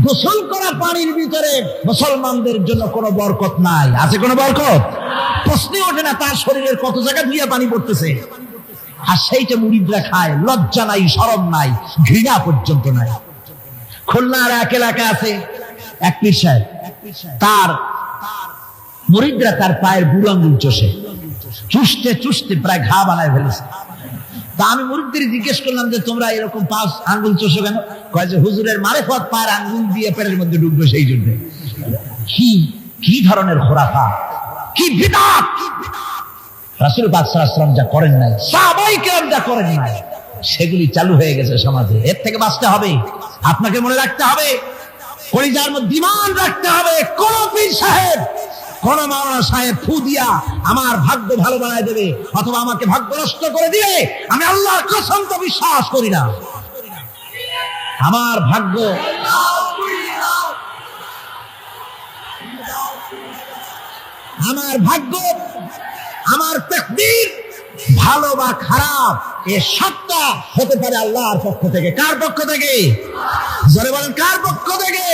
গোসল করা পানির ভিতরে মুসলমানদের জন্য কোনো বরকত নাই। আছে কোনো বরকত? প্রশ্নই ওঠে না, তার শরীরের কত জায়গা ধুয়ে পানি পড়তেছে। আর সেইটা মুরিদরা খায়, লজ্জা নাই, শরম নাই, ঘৃণা পর্যন্ত নাই। খুলনার এক এলাকা আছে, এক পীর সাহেব, তার মুরিদরা তার পায়ের বুড়ো আঙ্গুল চষে, চুষতে চুষতে প্রায় ঘা বানায় ফেলেছে। তা আমি মুরিদদের জিজ্ঞেস করলাম যে তোমরা এরকম পাঁচ আঙ্গুল চষো কেন? কয় যে হুজুরের মারেফত পায়ের আঙ্গুল দিয়ে পেটের মধ্যে ঢুকবে সেই জন্য। কি কি ধরনের খোরাফা, কি বিদআত! রাসূল পাক সাল্লাল্লাহু আলাইহি ওয়াসাল্লাম যা করেন নাই, সাহাবায়ে কেরাম যা করেন নাই, সেগুলি চালু হয়ে গেছে সমাজে। এর থেকে বাঁচতে হবে, আপনাকে মনে রাখতে হবে, কলিজার মধ্যে ঈমান রাখতে হবে। কোন পীর সাহেব, কোন মাওলানা সাহেব ফু দিয়া আমার ভাগ্য ভালো বানায় দেবে অথবা আমাকে ভাগ্য নষ্ট করে দিবে, আমি আল্লাহর কসম তো বিশ্বাস করি না। আমার ভাগ্য, আমার ভাগ্য, আমার তাকদীর ভালো বা খারাপ এ সবটা হতে পারে আল্লাহর পক্ষ থেকে। কার পক্ষ থেকে? জোরে বলেন, কার পক্ষ থেকে?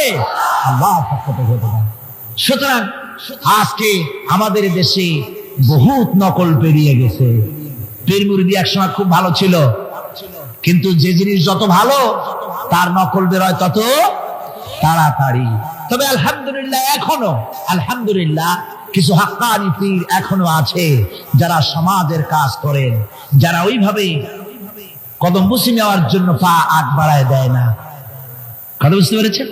আল্লাহর পক্ষ থেকে হতে পারে। সুতরাং আজকে আমাদের দেশে বহুত নকল বেরিয়ে গেছে। পীর মুরিদি একসময় খুব ভালো ছিল, কিন্তু যে জিনিস যত ভালো তার নকল বের হয় তত তাড়াতাড়ি। তবে আলহামদুলিল্লাহ, এখনো আলহামদুলিল্লাহ কিছু হাক্কানি পীর এখনো আছে যারা সমাজের কাজ করেন, যারা ওইভাবে কদম বুঝি নেওয়ার জন্য পা আগ বাড়ায় দেয় না। কথা বুঝতে পেরেছেন?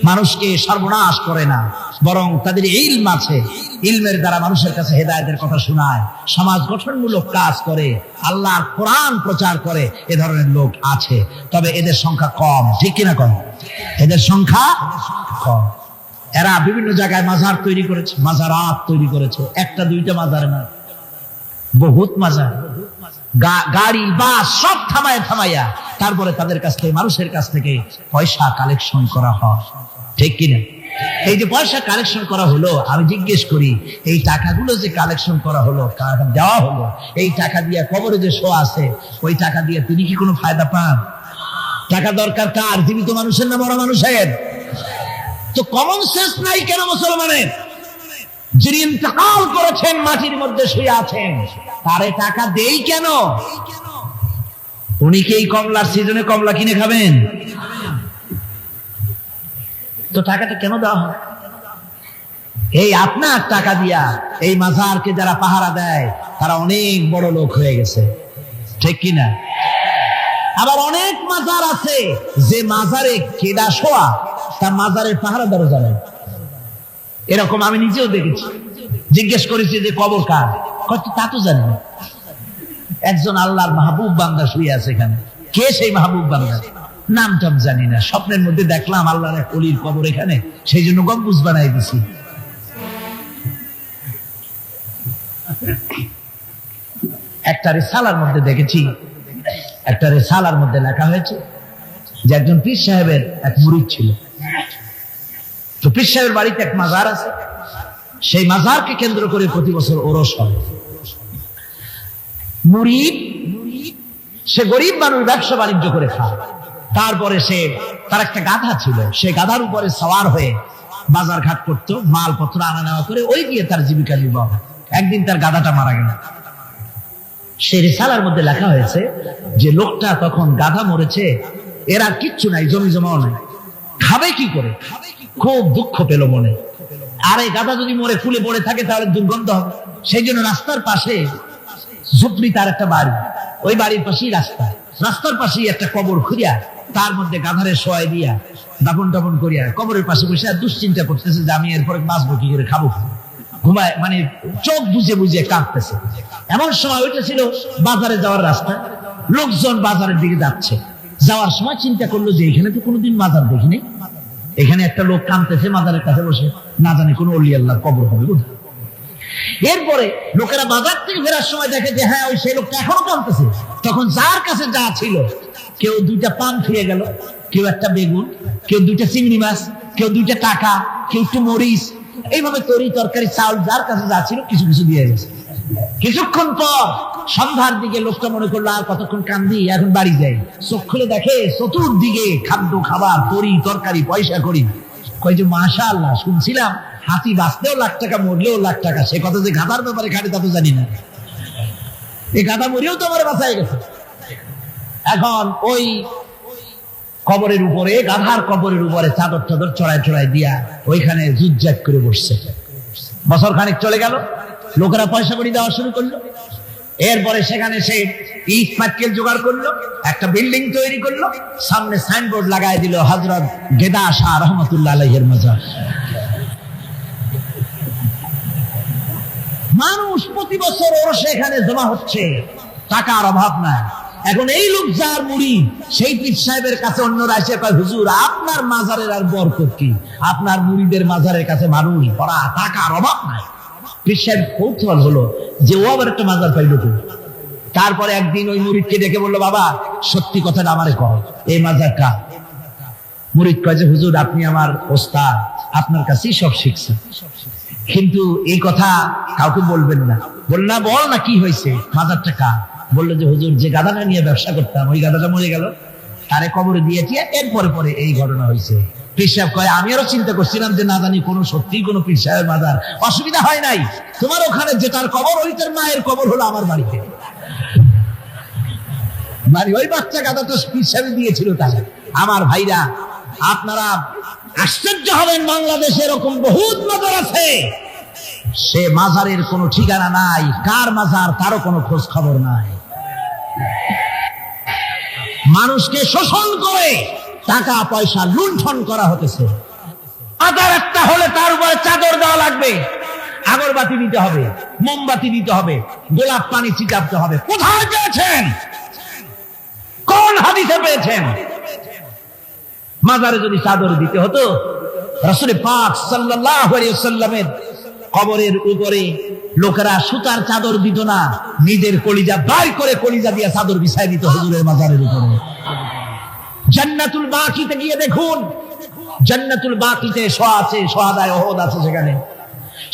মানুষকে সর্বনাশ করে না, বরং তাদের ইলম আছে, ইলমের দ্বারা মানুষের কাছে হেদায়েতের কথা শোনায়, সমাজ গঠনমূলক কাজ করে, আল্লাহর কোরআন প্রচার করে। এ ধরনের লোক আছে, তবে এদের সংখ্যা কম। ঠিক কিনা? কম, এদের সংখ্যা কম। এরা বিভিন্ন জায়গায় মাজার তৈরি করেছে, মাজারাত তৈরি করেছে, একটা দুইটা মাজার না, বহুত মাজার, গাড়ি বাস সব থামাইয়া তারপরে তাদের কাছ থেকে, মানুষের কাছ থেকে পয়সা কালেকশন করা হয়। ঠিক কিনা? এই যে পয়সা কালেকশন করা হলো, আমি জিজ্ঞেস করি, এই টাকাগুলো যে কালেকশন করা হলো, দেওয়া হলো, এই টাকা দিয়ে কবরে যে শো আছে, ওই টাকা দিয়ে তিনি কি কোনো ফায়দা পান? টাকা দরকার কার? জীবিত মানুষের না মরা মানুষের? তো কমন সেন্স নাই কেন মুসলমানের? যিনি ইন্তেকাল করেছেন, মাটির মধ্যে শুয়ে আছেন, তারে টাকা দেই কেন? উনি কি এই কমলার সিজনে কমলা কিনে খাবেন? তো টাকাটা কেন দেওয়া হয়? এই আপনার টাকা দিয়া এই মাজারকে যারা পাহারা দেয় তারা অনেক বড় লোক হয়ে গেছে। ঠিক কিনা? আবার অনেক মাজার আছে যে মাজারে কেদা শোয়া, তার মাজারের পাহারাদারও জানেন। এরকম আমি নিজেও দেখেছি। জিজ্ঞেস করেছি যে কবর কার? কত তা তো জানি না। একজন আল্লাহর মাহবুব বান্দা শুয়ে আছে এখানে। কে সেই মাহবুব বান্দা? নামটা জানি না। স্বপ্নের মধ্যে দেখলাম আল্লাহর এক ওলির কবর এখানে, সেই জন্য গম্বুজ বানাই দিছি। একটা রিসালার মধ্যে দেখেছি, একটা রিসালার মধ্যে লেখা হয়েছে যে একজন পীর সাহেবের এক মুরিদ ছিল। তো পীর সাহেবের বাড়িতে এক মাজার আছে, সেই মাজারকে কেন্দ্র করে প্রতি বছর ওরস হয়। মুরিদ, সে গরিব মানুষ, ব্যবসা বাণিজ্য করে খায়। তারপরে তার একটা গাধা ছিল, সে গাধার উপরে সওয়ার হয়ে বাজার ঘাট করতো, মালপত্র আনা নেওয়া করে, ওই দিয়ে তার জীবিকা নির্বাহ। একদিন তার গাধাটা মারা গেল। সে রিসালার মধ্যে লেখা হয়েছে যে লোকটা তখন গাধা মরেছে, এরা কিচ্ছু নাই, জমি জমাও নাই, খাবে কি করে? খুব দুঃখ পেল মনে। আর এই গাধা যদি মরে ফুলে পড়ে থাকে তাহলে দুর্গন্ধ হবে। সেই জন্য রাস্তার পাশে ঝুপড়ি, তার একটা বাড়ি, ওই বাড়ির পাশেই রাস্তার পাশেই একটা কবর খুঁড়িয়া তার মধ্যে গাধারে শোয়াই দিয়া দাফন টাফন করিয়া কবরের পাশে বসে আর দুশ্চিন্তা করতেছে যে আমি এরপরে বাঁচবো কি করে, খাবো, ঘুমায়, মানে চোখ বুঝে বুঝে কাঁদতেছে। এমন সময় ওইটা ছিল বাজারে যাওয়ার রাস্তা, লোকজন বাজারের দিকে যাচ্ছে। যাওয়ার সময় চিন্তা করলো যে এখানে তো কোনোদিন মাজার দেখিনি, এখানে একটা লোক কাঁদতেছে মাজারের কাছে বসে, না জানি কোনো অলি আল্লাহর কবর হবে বোধ। এরপরে লোকেরা বাজার থেকে ফেরার সময় দেখে যে হ্যাঁ, ওই সেই লোকটা এখনো কাঁদতেছে। তখন যার কাছে যা ছিল, কেউ দুইটা পান খেয়ে গেল, কেউ একটা বেগুন, কেউ দুইটা চিংড়ি মাছ, কেউ দুইটা টাকা, কেউ একটু মরিচ, এইভাবে তরি তরকারি চাউল যার কাছে যা ছিল কিছু কিছু দিয়ে গেছে। কিছুক্ষণ পর সন্ধ্যার দিকে লোকটা মনে করলো আর কতক্ষণ কান্দি, এখন বাড়ি যাই। চোখ খুলে দেখে চতুর্দিকে খাদ্য, খাবার, তরি তরকারি, পয়সা করি। কয় যে মাশাআল্লাহ, শুনছিলাম হাতি বাঁচতেও লাখ টাকা, মরলেও লাখ টাকা। সে কথা যে গাধার ব্যাপারে খাটে তা তো জানি না। এই গাধা মরিও তো আমার বাঁচায় গেছে। এখন ওই কবরের উপরে, গাধার কবরের উপরে চাদর টাদর চড়ায় চড়ায় দিয়া ওইখানে জুজ্জাক করে বসছে। বছর খানিক চলে গেল, লোকেরা পয়সা করি দেওয়া শুরু করলো। এরপরে সেখানে সে ইট পাটকেল জোগাড় করলো, একটা বিল্ডিং তৈরি করলো, সামনে সাইনবোর্ড লাগাই দিল হযরত গেদা শাহ রহমাতুল্লাহ আলাইহির মাজার। মানুষ প্রতি বছর ওরসে এখানে জমা হচ্ছে, টাকার অভাব নাই। এখন এই লোক যার মুরিদ, সেই পীর সাহেবের কাছে অন্যরা এসে কয়, হুজুর আপনার মাজারের আর বরকত কি, আপনার মুরিদের মাজারের কাছে মানুষ ভরা, টাকার অভাব নাই। পীর সাহেব কৌতূহল হলো যে ও আবার একটা মাজার পাইল তো। তারপরে একদিন ওই মুরিদকে ডেকে বললো, বাবা সত্যি কথাটা আমারে কও, এই মাজার কার? মুরিদ কয় যে হুজুর আপনি আমার ওস্তাদ, আপনার কাছেই সব শিখছেন, কিন্তু এই কথা কাউকে বলবেন না। বল না, বল না কি হয়েছে, মাজারটা কার? বললো যে হুজুর যে গাধাটা নিয়ে ব্যবসা করতাম, ওই গাধাটা মরে গেল, তারে কবরে দিয়েছি, এরপরে পরে এই ঘটনা হয়েছে। পীর সাহেব কয়, আমি আরো চিন্তা করছিলাম যে না জানি কোন সত্যি কোন পীর সাহেব মাজার, অসুবিধা হয় নাই, তোমার ওখানে যেটার কবর ওইটার মায়ের কবর হলো আমার বাড়িতে। মানে ওই বাচ্চা গাধা তো পীর সাহেব দিয়েছিল। তাহলে আমার ভাইরা, আপনারা আশ্চর্য হবেন, বাংলাদেশে এরকম বহুত মাজার আছে, সে মাজারের কোনো ঠিকানা নাই, কার মাজার তারও কোনো খোঁজ খবর নাই। মানুষকে শোষণ করে টাকা পয়সা লুণ্ঠন করা হতেছে। মাজার একটা হলে তার উপরে চাদর দেওয়া লাগবে, আগরবাতি দিতে হবে, মোমবাতি দিতে হবে, গোলাপ পানি ছিটাতে হবে। কোথায় পেয়েছেন? কোন হাদিসে পেয়েছেন? মাজারে যদি চাদর দিতে হতো, রাসূল পাক সাল্লাল্লাহু আলাইহি ওয়াসাল্লামের কবরের উপরে লোকেরা সুতার চাদর দিত না, নিজের কলিজা বাইর করে কলিজা দিয়ে চাদর বিছায় দিত হুজুরের মাজারের উপরে। জান্নাতুল বাকিতে গিয়ে দেখুন, জান্নাতুল বাকিতে শহাদায়ে উহুদ আছে,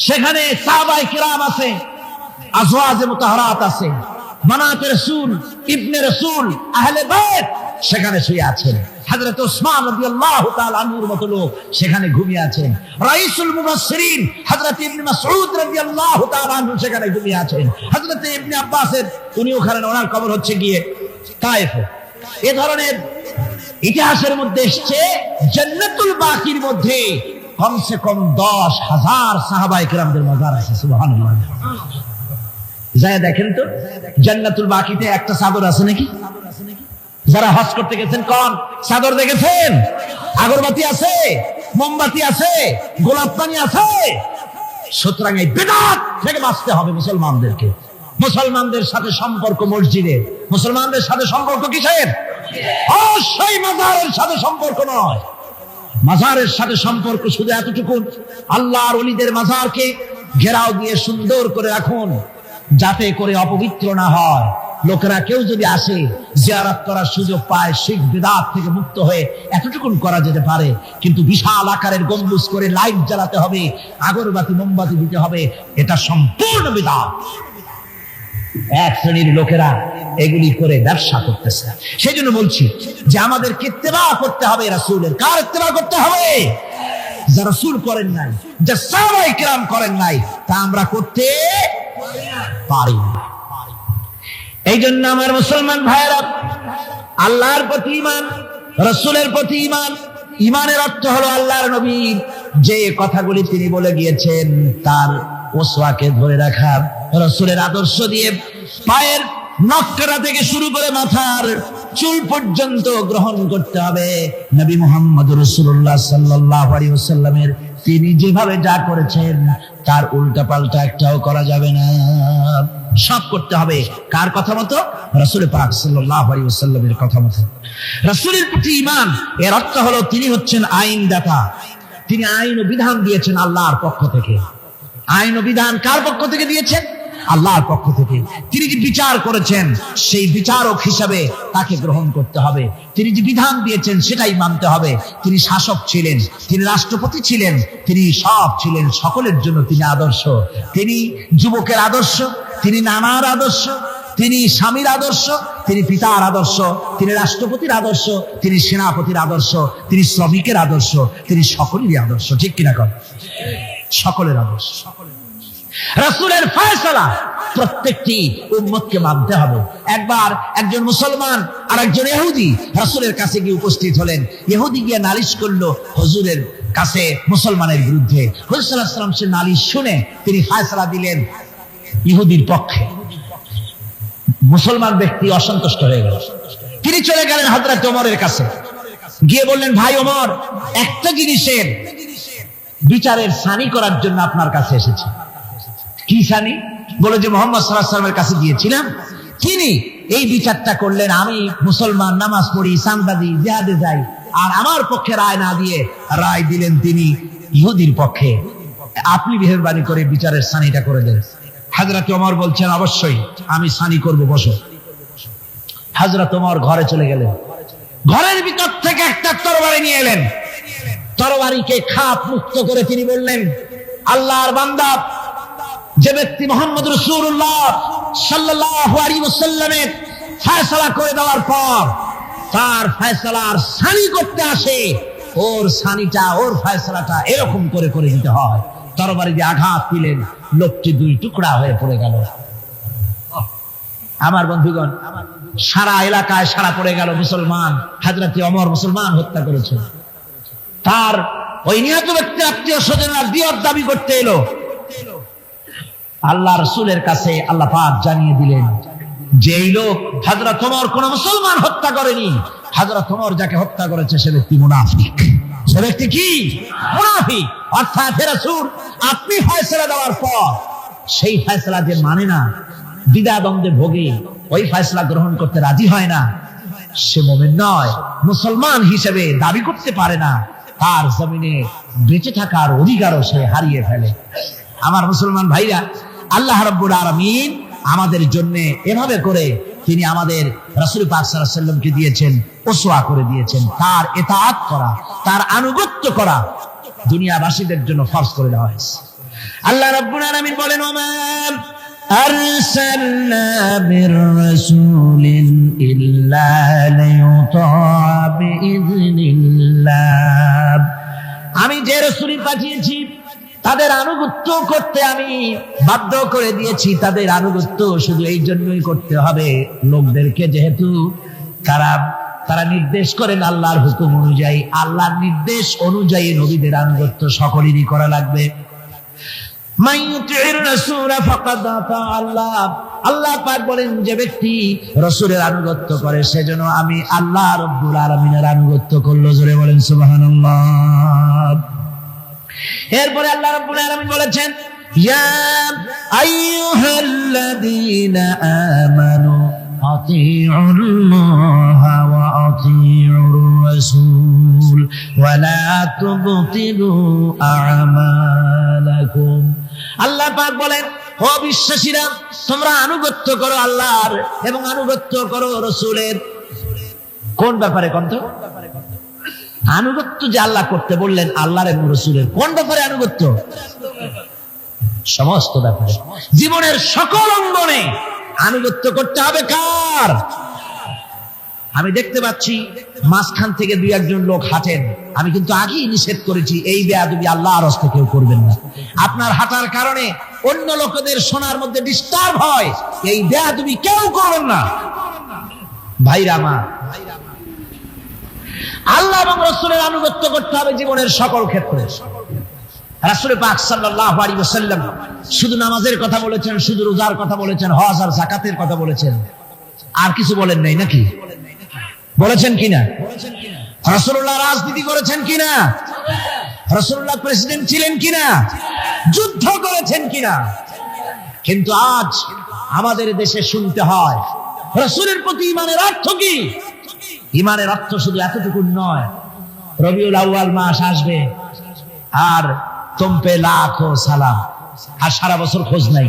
সেখানে সাহাবায়ে কিরাম আছে, আজওয়াজে মুতাহহারাত আছে, বানাতে রাসূল, ইবনে রাসূল, আহলে বাইত সেখানে শুয়ে আছেন। হযরত ওসমান রাদিয়াল্লাহু তাআলা আনহুর মতো লোক সেখানে ঘুমিয়ে আছেন। রাইসুল মুফাসসিরিন হযরত ইবনে মাসউদ রাদিয়াল্লাহু তাআলা আনহু সেখানে ঘুমিয়ে আছেন। হযরত ইবনে আব্বাসের উনি ওখানে, ওনার কবর হচ্ছে গিয়ে তায়েফে। এই ধরনের ইতিহাসের মধ্যে এসেছে জান্নাতুল বাকির মধ্যে কমসে কম 10,000 সাহাবায়ে কিরামদের মাজার আছে। সুবহানাল্লাহ। যায় দেখেন তো জান্নাতুল বাকিতে একটা চাদর আছে নাকি? যারা হজ করতে গেছেন কোন চাদর দেখেছেন? আগরবাতি আছে, মোমবাতি আছে, গোলাপ পানি আছে। সুতরাং এই বিদআত থেকে বাঁচতে হবে মুসলমানদেরকে। মুসলমানদের সাথে সম্পর্ক মসজিদের, মুসলমানদের সাথে সম্পর্ক কিসের? অবশ্যই মাজারের সাথে সম্পর্ক নয়। মাজারের সাথে সম্পর্ক শুধু এতটুকু, আল্লাহর ওলিদের মাজারকে ঘেরাও দিয়ে সুন্দর করে রাখুন, যাতে করে অপবিত্র না হয়। লোকেরা কেউ যদি আসে জিয়ারত করার সুযোগ পায়, শিরক বিদআত থেকে মুক্ত হয়ে এতটুকুন করা যেতে পারে। কিন্তু বিশাল আকারের গম্বুজ করে লাইট জ্বালাতে হবে, আগরবাতি মোমবাতি দিতে হবে, এটা সম্পূর্ণ বিদআত। এক শ্রেণীর লোকেরা এগুলি করে ব্যবসা করতেছে। সেই জন্য বলছি যে আমাদেরকে ইত্তেবা করতে হবে রাসূলের। কার ইত্তেবা করতে হবে? যা রাসূল করেন নাই, যা সাহাবায়ে কিরাম করেন নাই, তা আমরা করতে পারি না। এই জন্য আমার মুসলমান ভাইরা, আল্লাহর প্রতি ঈমান, রাসূলের প্রতি ঈমান। ঈমানের অর্থ হলো আল্লাহর নবী যে কথাগুলি তিনি বলে গিয়েছেন তার ওসওয়াকে ধরে রাখা, রাসূলের আদর্শ দিয়ে পায়ের নখকাটা থেকে শুরু করে মাথার চুল পর্যন্ত গ্রহণ করতে হবে। নবী মুহাম্মদ রাসূলুল্লাহ সাল্লাল্লাহু আলাইহি ওয়াসাল্লামের তিনি যেভাবে যা করেছেন তার উল্টা পাল্টা একটাও করা যাবে না, সব করতে হবে কার কথা মতো? রাসূল পাক সাল্লাল্লাহু আলাইহি ওয়াসাল্লামের কথা মতো। রাসূলের প্রতি ঈমান এর অর্থ হলো তিনি হচ্ছেন আইনদাতা, তিনি আইন ও বিধান দিয়েছেন আল্লাহর পক্ষ থেকে। আইন ও বিধান কার পক্ষ থেকে দিয়েছেন? আল্লাহর পক্ষ থেকে। তিনি যে বিচার করেছেন সেই বিচারক হিসাবে তাকে গ্রহণ করতে হবে। তিনি যে বিধান দিয়েছেন সেটাই মানতে হবে। তিনি শাসক ছিলেন, তিনি রাষ্ট্রপতি ছিলেন, তিনি সব ছিলেন, সকলের জন্য তিনি আদর্শ। তিনি যুবকের আদর্শ, তিনি নানার আদর্শ, তিনি স্বামীর আদর্শ, তিনি পিতার আদর্শ, তিনি রাষ্ট্রপতির আদর্শ, তিনি সেনাপতির আদর্শ, তিনি শ্রমিকের আদর্শ, তিনি সকলেরই আদর্শ। ঠিক কিনা কর? সকলের আদর্শ। রাসূলের ফয়সালা প্রত্যেকটি উম্মতকে মানতে হবে। একবার একজন মুসলমান আর একজন ইহুদি রাসূলের কাছে গিয়ে উপস্থিত হলেন। ইহুদি গিয়ে নালিশ করলো হুজুরের কাছে মুসলমানের বিরুদ্ধে। হুজুর সাল্লাল্লাহু আলাইহি ওয়াসাল্লাম সে নালিশ শুনে তিনি ফয়সালা দিলেন ইহুদির পক্ষে। মুসলমান ব্যক্তি অসন্তুষ্ট হয়ে গেল। তিনি চলে গেলেন হযরত ওমরের কাছে, গিয়ে বললেন, ভাই ওমর, একটা জিনিসের বিচারের সানি করার জন্য আপনার কাছে এসেছি। কি সানি? বলে যে মুহাম্মদ সাল্লাল্লাহু আলাইহি ওয়াসাল্লামের কাছে গিয়েছিলাম, তিনি এই বিচারটা করলেন, আমি মুসলমান, নামাজ পড়ি, সামদা দিই, জিহাদে যাই, আর আমার পক্ষে রায় না দিয়ে রায় দিলেন তিনি ইহুদির পক্ষে। আপনি মেহেরবানি করে বিচারের সানিটা করে দেন। হযরত ওমর বলছেন, অবশ্যই আমি সানি করব, বসো। হযরত ওমর ঘরে চলে গেলেন। ঘরের ভিতর থেকে একটা তরবারি নিয়ে এলেন। তরবারিকে খাপ মুক্ত করে তিনি বললেন, আল্লাহর বান্দা, যে ব্যক্তি মুহাম্মদ রাসূলুল্লাহ সাল্লাল্লাহু আলাইহি ওয়াসাল্লামের ফয়সালা করে দেওয়ার পর তার ফয়সালার সানি করতে আসে, ওর সানিটা, ওর ফয়সালাটা এরকম করে করে দিতে হয়। তরবারি দিয়ে আঘাত দিলেন, লোকটি দুই টুকরা হয়ে পড়ে গেল। আমার বন্ধুগণ, সারা এলাকায় সারা পড়ে গেল, মুসলমান, হযরত ওমর মুসলমান হত্যা করেছে। তার ওই নিহত ব্যক্তির আত্মীয় স্বজনরা দিয়ত দাবি করতে এলো। আল্লাহ রাসূলের কাছে আল্লাহ পাক জানিয়ে দিলেন যে এই লোক হযরত ওমর কোন মুসলমান হত্যা করেনি। হযরত ওমর যাকে হত্যা করেছে সে ব্যক্তি মুনাফিক। সে ব্যক্তি কি? মুনাফিক। অর্থাৎ হে রাসূল, আপনি ফয়সালা দেওয়ার পর সেই ফয়সালা যে মানে না, দ্বিধাদ্বন্দ্বে ভোগে, ওই ফয়সালা গ্রহণ করতে রাজি হয় না, সে মুমিন নয়, মুসলমান হিসেবে দাবি করতে পারে না, তার জমিনে বেঁচে থাকার অধিকারও সে হারিয়ে ফেলে। আমার মুসলমান ভাইরা, আল্লাহ রাব্বুল আলামিন আমাদের জন্য এভাবে করে তিনি আমাদের রাসূল পাক সাল্লাল্লাহু আলাইহি ওয়াসাল্লামকে দিয়েছেন, উসওয়া করে দিয়েছেন। তার ইতাআত করা, তার আনুগত্য করা দুনিয়াবাসীদের জন্য ফরজ করে দেওয়া হয়েছে। আল্লাহ রাব্বুল আলামিন বলেন, ওমা আরসালনা মির রাসূলিন ইল্লা লিয়ুতা বিইذনিল্লাহ। আমি যে রাসূল পাঠিয়েছি তাদের আনুগত্য করতে আমি বাধ্য করে দিয়েছি। তাদের আনুগত্য শুধু এই জন্যই করতে হবে, লোকদেরকে যেহেতু তারা নির্দেশ করেন আল্লাহর হুকুম অনুযায়ী, আল্লাহর নির্দেশ অনুযায়ী নবীদের আনুগত্য সকলেরই করা লাগবে। আল্লাহ পাক বলেন, যে ব্যক্তি রাসূলের আনুগত্য করে সেজন্য আমি আল্লাহ রাব্বুল আলামিনের আনুগত্য করলো। জোরে বলেন সুবহানাল্লাহ। এরপরে আল্লাহ রাব্বুল আলামিন বলেছেন, ইয়া আইয়ুহাল্লাযীনা আমানু আতিউল্লাহা ওয়া আতিউর রাসূল ওয়া লা তুবতিলু আমালাকুম। আল্লাহ পাক বলেন, ও বিশ্বাসীরা, তোমরা আনুগত্য করো আল্লাহর এবং আনুগত্য করো রাসূলের। কোন ব্যাপারে? কোন তো আনুগত্য যে আল্লাহ করতে বললেন আল্লাহর এবং রাসূলের, কোন ব্যাপারে আনুগত্য? সমস্ত ব্যাপারে, জীবনের সকল অঙ্গনে আনুগত্য করতে হবে। কার? আমি দেখতে পাচ্ছি মাঝখান থেকে দুই একজন লোক হাঁটেন, আমি কিন্তু আগেই নিষেধ করেছি এই বেয়াদবি আল্লাহর হস্তে কেউ করবেন না। আপনার হাঁটার কারণে অন্য লোকদের শোনার মধ্যে ডিস্টার্ব হয়, এই বেয়াদবি কেউ করবেন না। ভাইরা আমার, আল্লাহ এবং রাসূলের আনুগত্য করতে হবে জীবনের সকল ক্ষেত্রে। রাসূল পাক সাল্লাল্লাহু আলাইহি ওয়াসাল্লাম শুধু নামাজের কথা বলেছেন, শুধু রোজার কথা বলেছেন, হজ আর যাকাতের কথা বলেছেন, আর কিছু বলেন নাই নাকি? বলেছেন কিনা? রাসূলুল্লাহ রাজনীতি করেছেন কিনা? রাসূলুল্লাহ প্রেসিডেন্ট ছিলেন কিনা? যুদ্ধ করেছেন কিনা? কিন্তু আজ আমাদের দেশে শুনতে হয় রাসূলের প্রতি ঈমানের অর্থ কি? ঈমানের অর্থ শুধু এতটুকু নয়, রবিউল আউয়াল মাস আসবে আর তোমপে লাখো সালাম, আর সারা বছর খোঁজ নাই।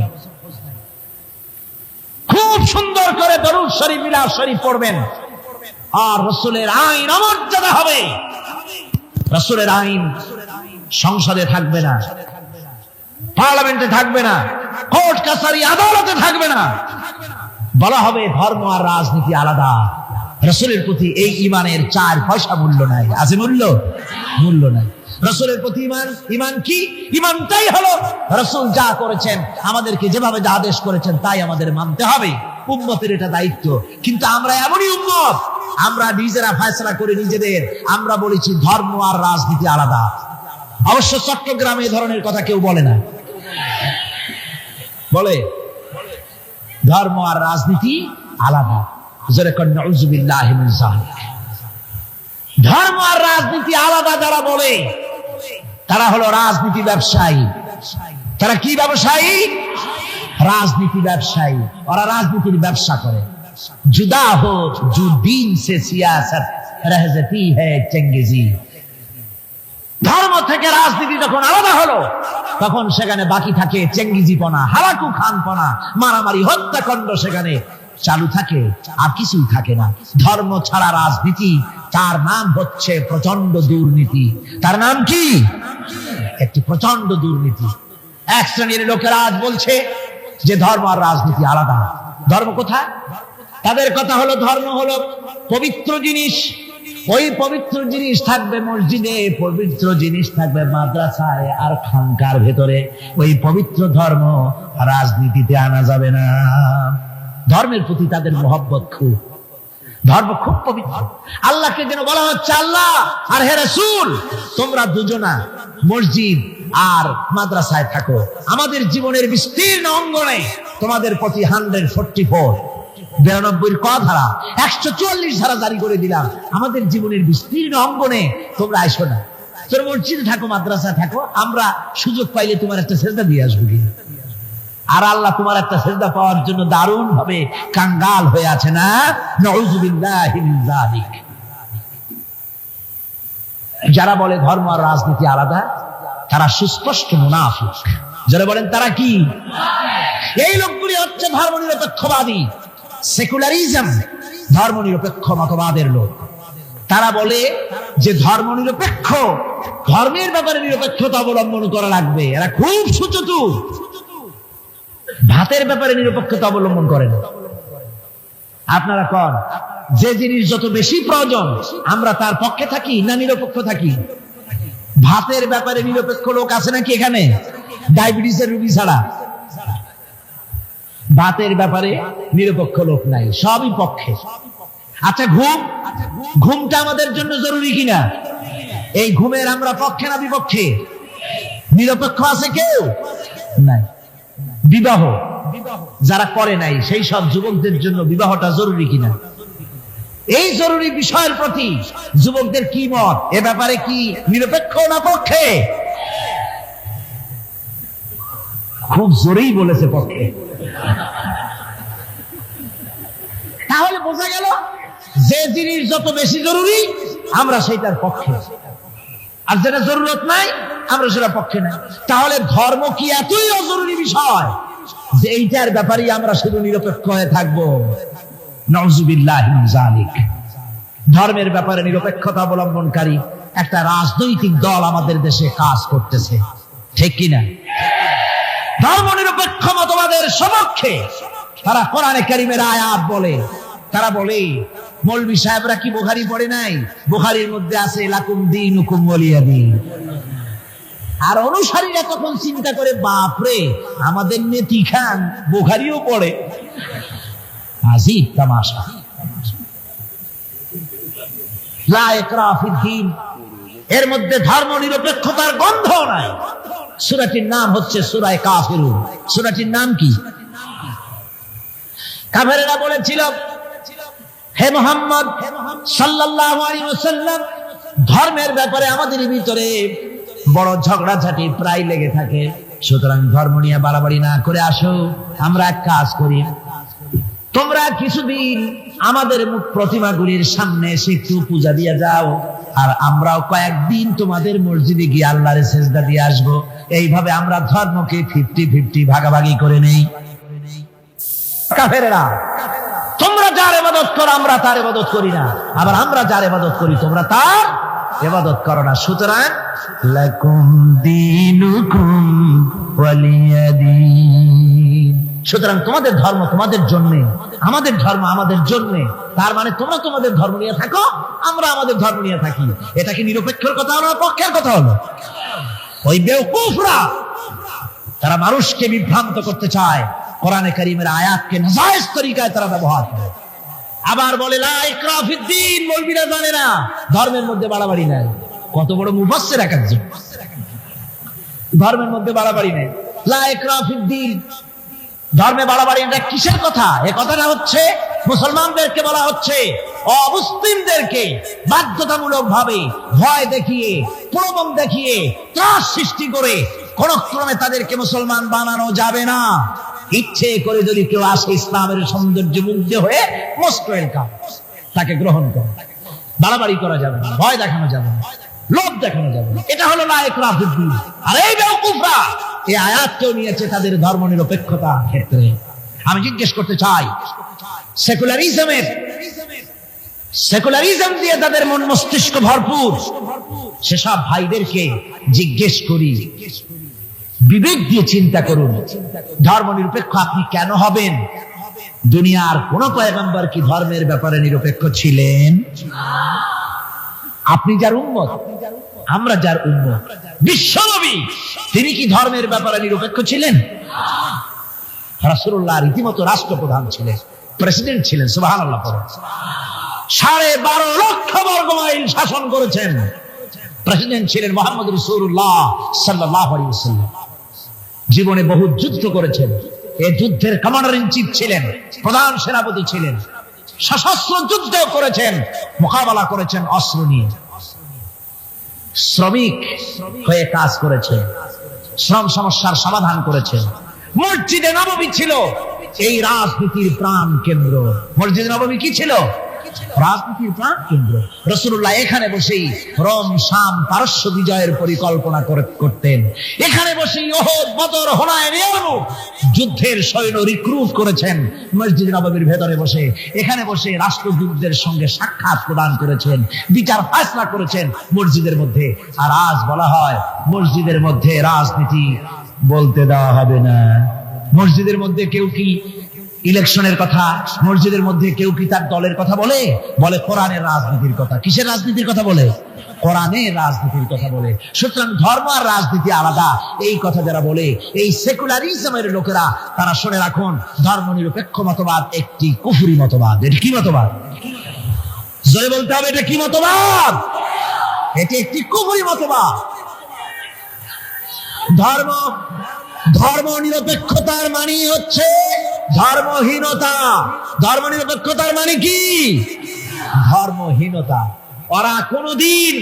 খুব সুন্দর করে দরুদ শরীফ, মিলাদ শরীফ পড়বেন, আর রাসূলের আইন অমর্যাদা হবে। রাসূলের আইন সংসদে থাকবে না, পার্লামেন্টে থাকবে না, কোর্ট কাছারি আদালতে থাকবে না। বলা হবে ধর্ম আর রাজনীতি আলাদা। রাসূলের প্রতি এই ঈমানের 4 পয়সা মূল্য নাই। আছে মূল্য? মূল্য নাই। রাসূলের প্রতি ঈমান। ঈমান কি? ঈমানটাই হলো রাসূল যা করেছেন, আমাদেরকে যেভাবে যা আদেশ করেছেন তাই আমাদের মানতে হবে। উম্মতের এটা দায়িত্ব। কিন্তু আমরা এমনই উম্মত, আমরা নিজেরা ফয়সালা করে নিজেদের, আমরা বলেছি ধর্ম আর রাজনীতি আলাদা। অবশ্য চট্টগ্রামে এই ধরনের কথা কেউ বলে না, বলে ধর্ম আর রাজনীতি আলাদা। নাউযুবিল্লাহি মিন যালিক। ধর্ম আর রাজনীতি আলাদা যারা বলে, তারা হলো রাজনীতি ব্যবসায়ী। তারা কি ব্যবসায়ী? রাজনীতি ব্যবসায়ী। ওরা রাজনীতির ব্যবসা করে। জুদা হো জু দিন সে সিয়াসত রহ জাতি হ্যায় চেঙ্গেজি। ধর্ম থেকে রাজনীতি যখন আলাদা হলো, তখন সেখানে বাকি থাকে চেঙ্গিজিপনা, হালাকু খানপনা, মারামারি, হত্যাকাণ্ড সেখানে চালু থাকে, আর কিছুই থাকে না। ধর্ম ছাড়া রাজনীতি, তার নাম হচ্ছে প্রচন্ড দুর্নীতি। তার নাম কি? একটি প্রচন্ড দুর্নীতি। এক শ্রেণীর লোকেরা আজ বলছে যে ধর্ম আর রাজনীতি আলাদা। ধর্ম কোথায়? তাদের কথা হলো ধর্ম হলো পবিত্র জিনিস। ওই পবিত্র জিনিস থাকবে মসজিদে, পবিত্র জিনিস থাকবে মাদ্রাসায় আর খানকার ভেতরে। ওই পবিত্র ধর্ম রাজনীতিতে আনা যাবে না। ধর্মের প্রতি তাদের মহব্বত খুব। ধর্ম খুব পবিত্র। আল্লাহকে যেন বলা হচ্ছে, আল্লাহ আর হে রাসূল, তোমরা দুজনা মসজিদ আর মাদ্রাসায় থাকো, আমাদের জীবনের বিস্তীর্ণ অঙ্গনে তোমাদের প্রতি 144 92 ক ধারা 144 ধারা জারি করে দিলাম। আমাদের জীবনের বিস্তীর্ণ অঙ্গনে তোমরা আইসো না, তোমরা মসজিদে থাকো, মাদ্রাসায় থাকো, আমরা সুযোগ পাইলে তোমার একটা সেজদা দিয়ে আসবো। আর আল্লাহ তোমার একটা সেজদা পাওয়ার জন্য দারুণ ভাবে কাঙ্গাল হয়ে আছে না? নাউযুবিল্লাহি মিন যালিক। যারা বলে ধর্ম আর রাজনীতি আলাদা, তারা সুস্পষ্ট মুনাফিক। যারা বলেন তারা কি? এই লোকগুলি হচ্ছে ধর্ম নিরপেক্ষবাদী, সেকুলারিজম, ধর্ম নিরপেক্ষ মতবাদের লোক। তারা বলে যে ধর্ম নিরপেক্ষ, ধর্মের ব্যাপারে নিরপেক্ষতা অবলম্বন করা লাগবে। এরা খুব সুচতুর। ভাতের ব্যাপারে নিরপেক্ষতা অবলম্বন করেন। আপনারা কন, যে জিনিস যত বেশি প্রয়োজন আমরা তার পক্ষে থাকি না নিরপেক্ষ থাকি? ভাতের ব্যাপারে নিরপেক্ষ লোক আছে নাকি এখানে? ডায়াবেটিসের রোগী ছাড়া ভাতের ব্যাপারে নিরপেক্ষ লোক নাই, সবই পক্ষে। আচ্ছা, ঘুমটা আমাদের জন্য জরুরি কিনা? এই ঘুমের আমরা পক্ষে না বিপক্ষে? নিরপেক্ষ আছে কেউ? নাই। বিবাহ যারা করে নাই সেই সব যুবকদের জন্য বিবাহটা জরুরি কিনা? এই জরুরি বিষয়ের প্রতি যুবকদের কি মত? এ ব্যাপারে কি নিরপেক্ষ না পক্ষে? খুব জোরেই বলেছে পক্ষে। তাহলে বোঝা গেল যে জিনিস যত বেশি জরুরি আমরা সেইটার পক্ষে, আর যেটা জরুরত নাই আমরা সেটা পক্ষে নাই। তাহলে ধর্ম কি এতই অজরুরি বিষয় যে এইটার ব্যাপারে আমরা শুধু নিরপেক্ষ হয়ে থাকবো? নাউযুবিল্লাহি মিন যালিক। ধর্মের ব্যাপারে নিরপেক্ষতা অবলম্বনকারী একটা রাজনৈতিক দল আমাদের দেশে কাজ করতেছে, ঠিক কিনা? ধর্ম নিরপেক্ষ মতবাদের সপক্ষে তারা কোরআনে কারীমের আয়াত বলে। তারা বলে, মৌলভী সাহেবরা কি বুখারী পড়ে নাই? বুখারীর মধ্যে আছে লাকুম দীনুকুম ওয়ালিয়া দীন। আর অনুসারীরা তখন চিন্তা করে, বাপরে, আমাদের নেতি খান বুখারীও পড়ে। আজীব তামাশা। লা ইকরাহা ফিদ্দীন, এর মধ্যে ধর্ম নিরপেক্ষতার গন্ধ নাই। সূরাটির নাম হচ্ছে সূরা কাফিরুন। সূরাটির নাম কি? কাফেরেরা বলেছিল, হে মুহাম্মদ সাল্লাল্লাহু আলাইহি ওয়াসাল্লাম, ধর্মের ব্যাপারে আমাদের ভিতরে বড় ঝগড়াঝাটি প্রায় লেগে থাকে, সুতরাং ধর্ম নিয়ে বাড়াবাড়ি না করে আসো, আমরা এক কাজ করি, তোমরা কিছুদিন আমাদের প্রতিমাগুলির সামনে এসে একটু পূজা দিয়ে যাও, আর আমরাও কয়েকদিন তোমাদের মসজিদে গিয়ে আল্লাহর সেজদা দিয়ে আসবো। এইভাবে আমরা ধর্মকে 50-50 ভাগাভাগি করে নেই। কাফেরেরা, তোমরা যার ইবাদত করো আমরা তার ইবাদত করি না, আবার আমরা যার ইবাদত করি তোমরা তার ইবাদত করো না। সুতরাং লাকুম দীনুকুম ওয়ালিয়া দীন। সুতরাং তোমাদের ধর্ম তোমাদের জন্য, আমাদের ধর্ম আমাদের জন্য। তার মানে তোমরা তোমাদের ধর্ম নিয়ে থাকো, আমরা আমাদের ধর্ম নিয়ে থাকি। এটা কি নিরপেক্ষের কথা হলো, পক্ষের কথা হলো? ওই বেওকুফরা তারা মানুষকে বিভ্রান্ত করতে চায়, কোরআনে কারীমের আয়াতকে নাজায়েজ তরিকায় তারা ব্যবহার করে। আবার বলে লা ইকরাহা ফিদ্দীন, মৌলবীরা জানে না ধর্মের মধ্যে বাড়াবাড়ি নাই। কত বড় মুফাসসির একজন, ধর্মের মধ্যে বাড়াবাড়ি নেই। লা ইকরাহা ফিদ্দীন, ধর্মে বাড়াবাড়ি এটা কিসের কথা? এই কথাটা হচ্ছে মুসলমানদেরকে বলা হচ্ছে অমুসলিমদেরকে বাধ্যতামূলক ভাবে ভয় দেখিয়ে, প্রলোভন দেখিয়ে, ত্রাস সৃষ্টি করে কোন ক্রমে তাদেরকে মুসলমান বানানো যাবে না। ইচ্ছে করে যদি কেউ আসে ইসলামের সৌন্দর্য মুগ্ধ হয়ে মোস্ট ওয়েলকাম, তাকে গ্রহণ করে। বাড়াবাড়ি করা যাবে না, ভয় দেখানো যাবে না, লোভ দেখানো যাবে না। এটা হলো লা ইকরাহা ফিদ্দীন। আর এই বেওকুফরা এই আয়াতকেও নিয়েছে তাদের ধর্ম নিরপেক্ষতার ক্ষেত্রে। আমি জিজ্ঞেস করতে চাই, সেকুলারিজম দিয়ে তাদের মন মস্তিষ্ক ভরপুর সেসব ভাইদেরকে জিজ্ঞেস করি, বিবেক দিয়ে চিন্তা করুন, ধর্ম নিরপেক্ষ আপনি কেন হবেন? দুনিয়ার কোন পয়গম্বর কি ধর্মের ব্যাপারে নিরপেক্ষ ছিলেন? আপনি যার উম্মত, আমরা যার উম্মত, বিশ্বনবী তিনি কি ধর্মের ব্যাপারে নিরপেক্ষ ছিলেন? রাসূলুল্লাহ রীতিমতো রাষ্ট্রপ্রধান ছিলেন, প্রেসিডেন্ট ছিলেন। সুবহানাল্লাহ। 12.5 লক্ষ বর্গ মাইল শাসন করেছেন। প্রেসিডেন্ট ছিলেন মুহাম্মদ রাসূলুল্লাহ সাল্লাল্লাহু আলাইহি ওয়াসাল্লাম। জীবনে বহু যুদ্ধ করেছেন। এই যুদ্ধের কমান্ডার ইন চিফ ছিলেন, প্রধান সেনাপতি ছিলেন। সশস্ত্র যুদ্ধ করেছেন, মোকাবেলা করেছেন অস্ত্র নিয়ে। শ্রমিক হয়ে কাজ করেছেন, শ্রম সমস্যার সমাধান করেছেন। মসজিদে নববী ছিল এই রাজনীতির প্রাণ কেন্দ্র। মসজিদে নববী কি ছিল? রাজনীতির প্রাণ কেন্দ্র। রাসূলুল্লাহ এখানে বসেই রোম, শাম, পারস্য বিজয়ের পরিকল্পনা করতেন। এখানে বসেই উহুদ, বদর, হুনাইন যুদ্ধের সৈন্য রিক্রুট করেছেন মসজিদ নববীর ভেতরে বসে। এখানে বসে রাষ্ট্রদূতদের সঙ্গে সাক্ষাৎ প্রদান করেছেন, বিচার ফয়সালা করেছেন মসজিদের মধ্যে। আর আজ বলা হয় মসজিদের মধ্যে রাজনীতি বলতে দেওয়া হবে না। মসজিদের মধ্যে কেউ কি ইলেকশনের কথা, মসজিদের মধ্যে কেউ কি তার দলের কথা বলে? বলে কোরআনের রাজনীতির কথা। কিসের রাজনীতির কথা বলে? কোরআনের রাজনীতির কথা বলে। সুতরাং ধর্ম আর রাজনীতি আলাদা, এই কথা যারা বলে, এই সেকুলারিজমের লোকেরা, তারা শুনে রাখুন, ধর্ম নিরপেক্ষ মতবাদ একটি কুফরি মতবাদ। এটা কি মতবাদ? জোরে বলতে হবে, এটা কি মতবাদ? এটি একটি কুফরি মতবাদ। ধর্ম নিরপেক্ষতার মানে হচ্ছে ধর্মহীনতা। ধর্ম নিরপেক্ষতার মানে কি? ধর্মহীনতা। ওরা কোনদিন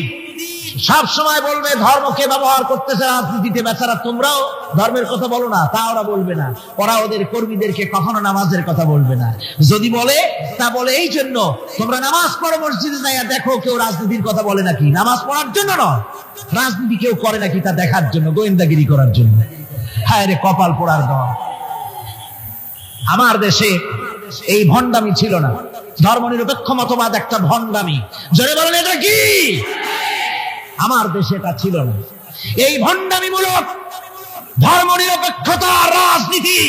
সব সময় বলবে ধর্মকে ব্যবহার করতেছে রাজনীতিতে। বেচারা তোমরাও ধর্মের কথা বলো না, তা ওরা বলবে না। ওরা ওদের কর্মীদেরকে কখনো নামাজের কথা বলবে না। যদি বলে, তা বলে এই জন্য, তোমরা নামাজ পড়ো মসজিদে যাইয়া দেখো কেউ রাজনীতির কথা বলে নাকি। নামাজ পড়ার জন্য নয়, রাজনীতি কেউ করে নাকি তা দেখার জন্য, গোয়েন্দাগিরি করার জন্য। হায় রে কপাল পোড়ার দল। আমার দেশে এই ভণ্ডামি ছিল না। ধর্ম নিরপেক্ষ মতবাদ একটা ভণ্ডামি। জোরে বলেন, এটা কি? আমার দেশে এটা ছিল না। এই ভণ্ডামিমূলক ধর্ম নিরপেক্ষতা রাজনীতি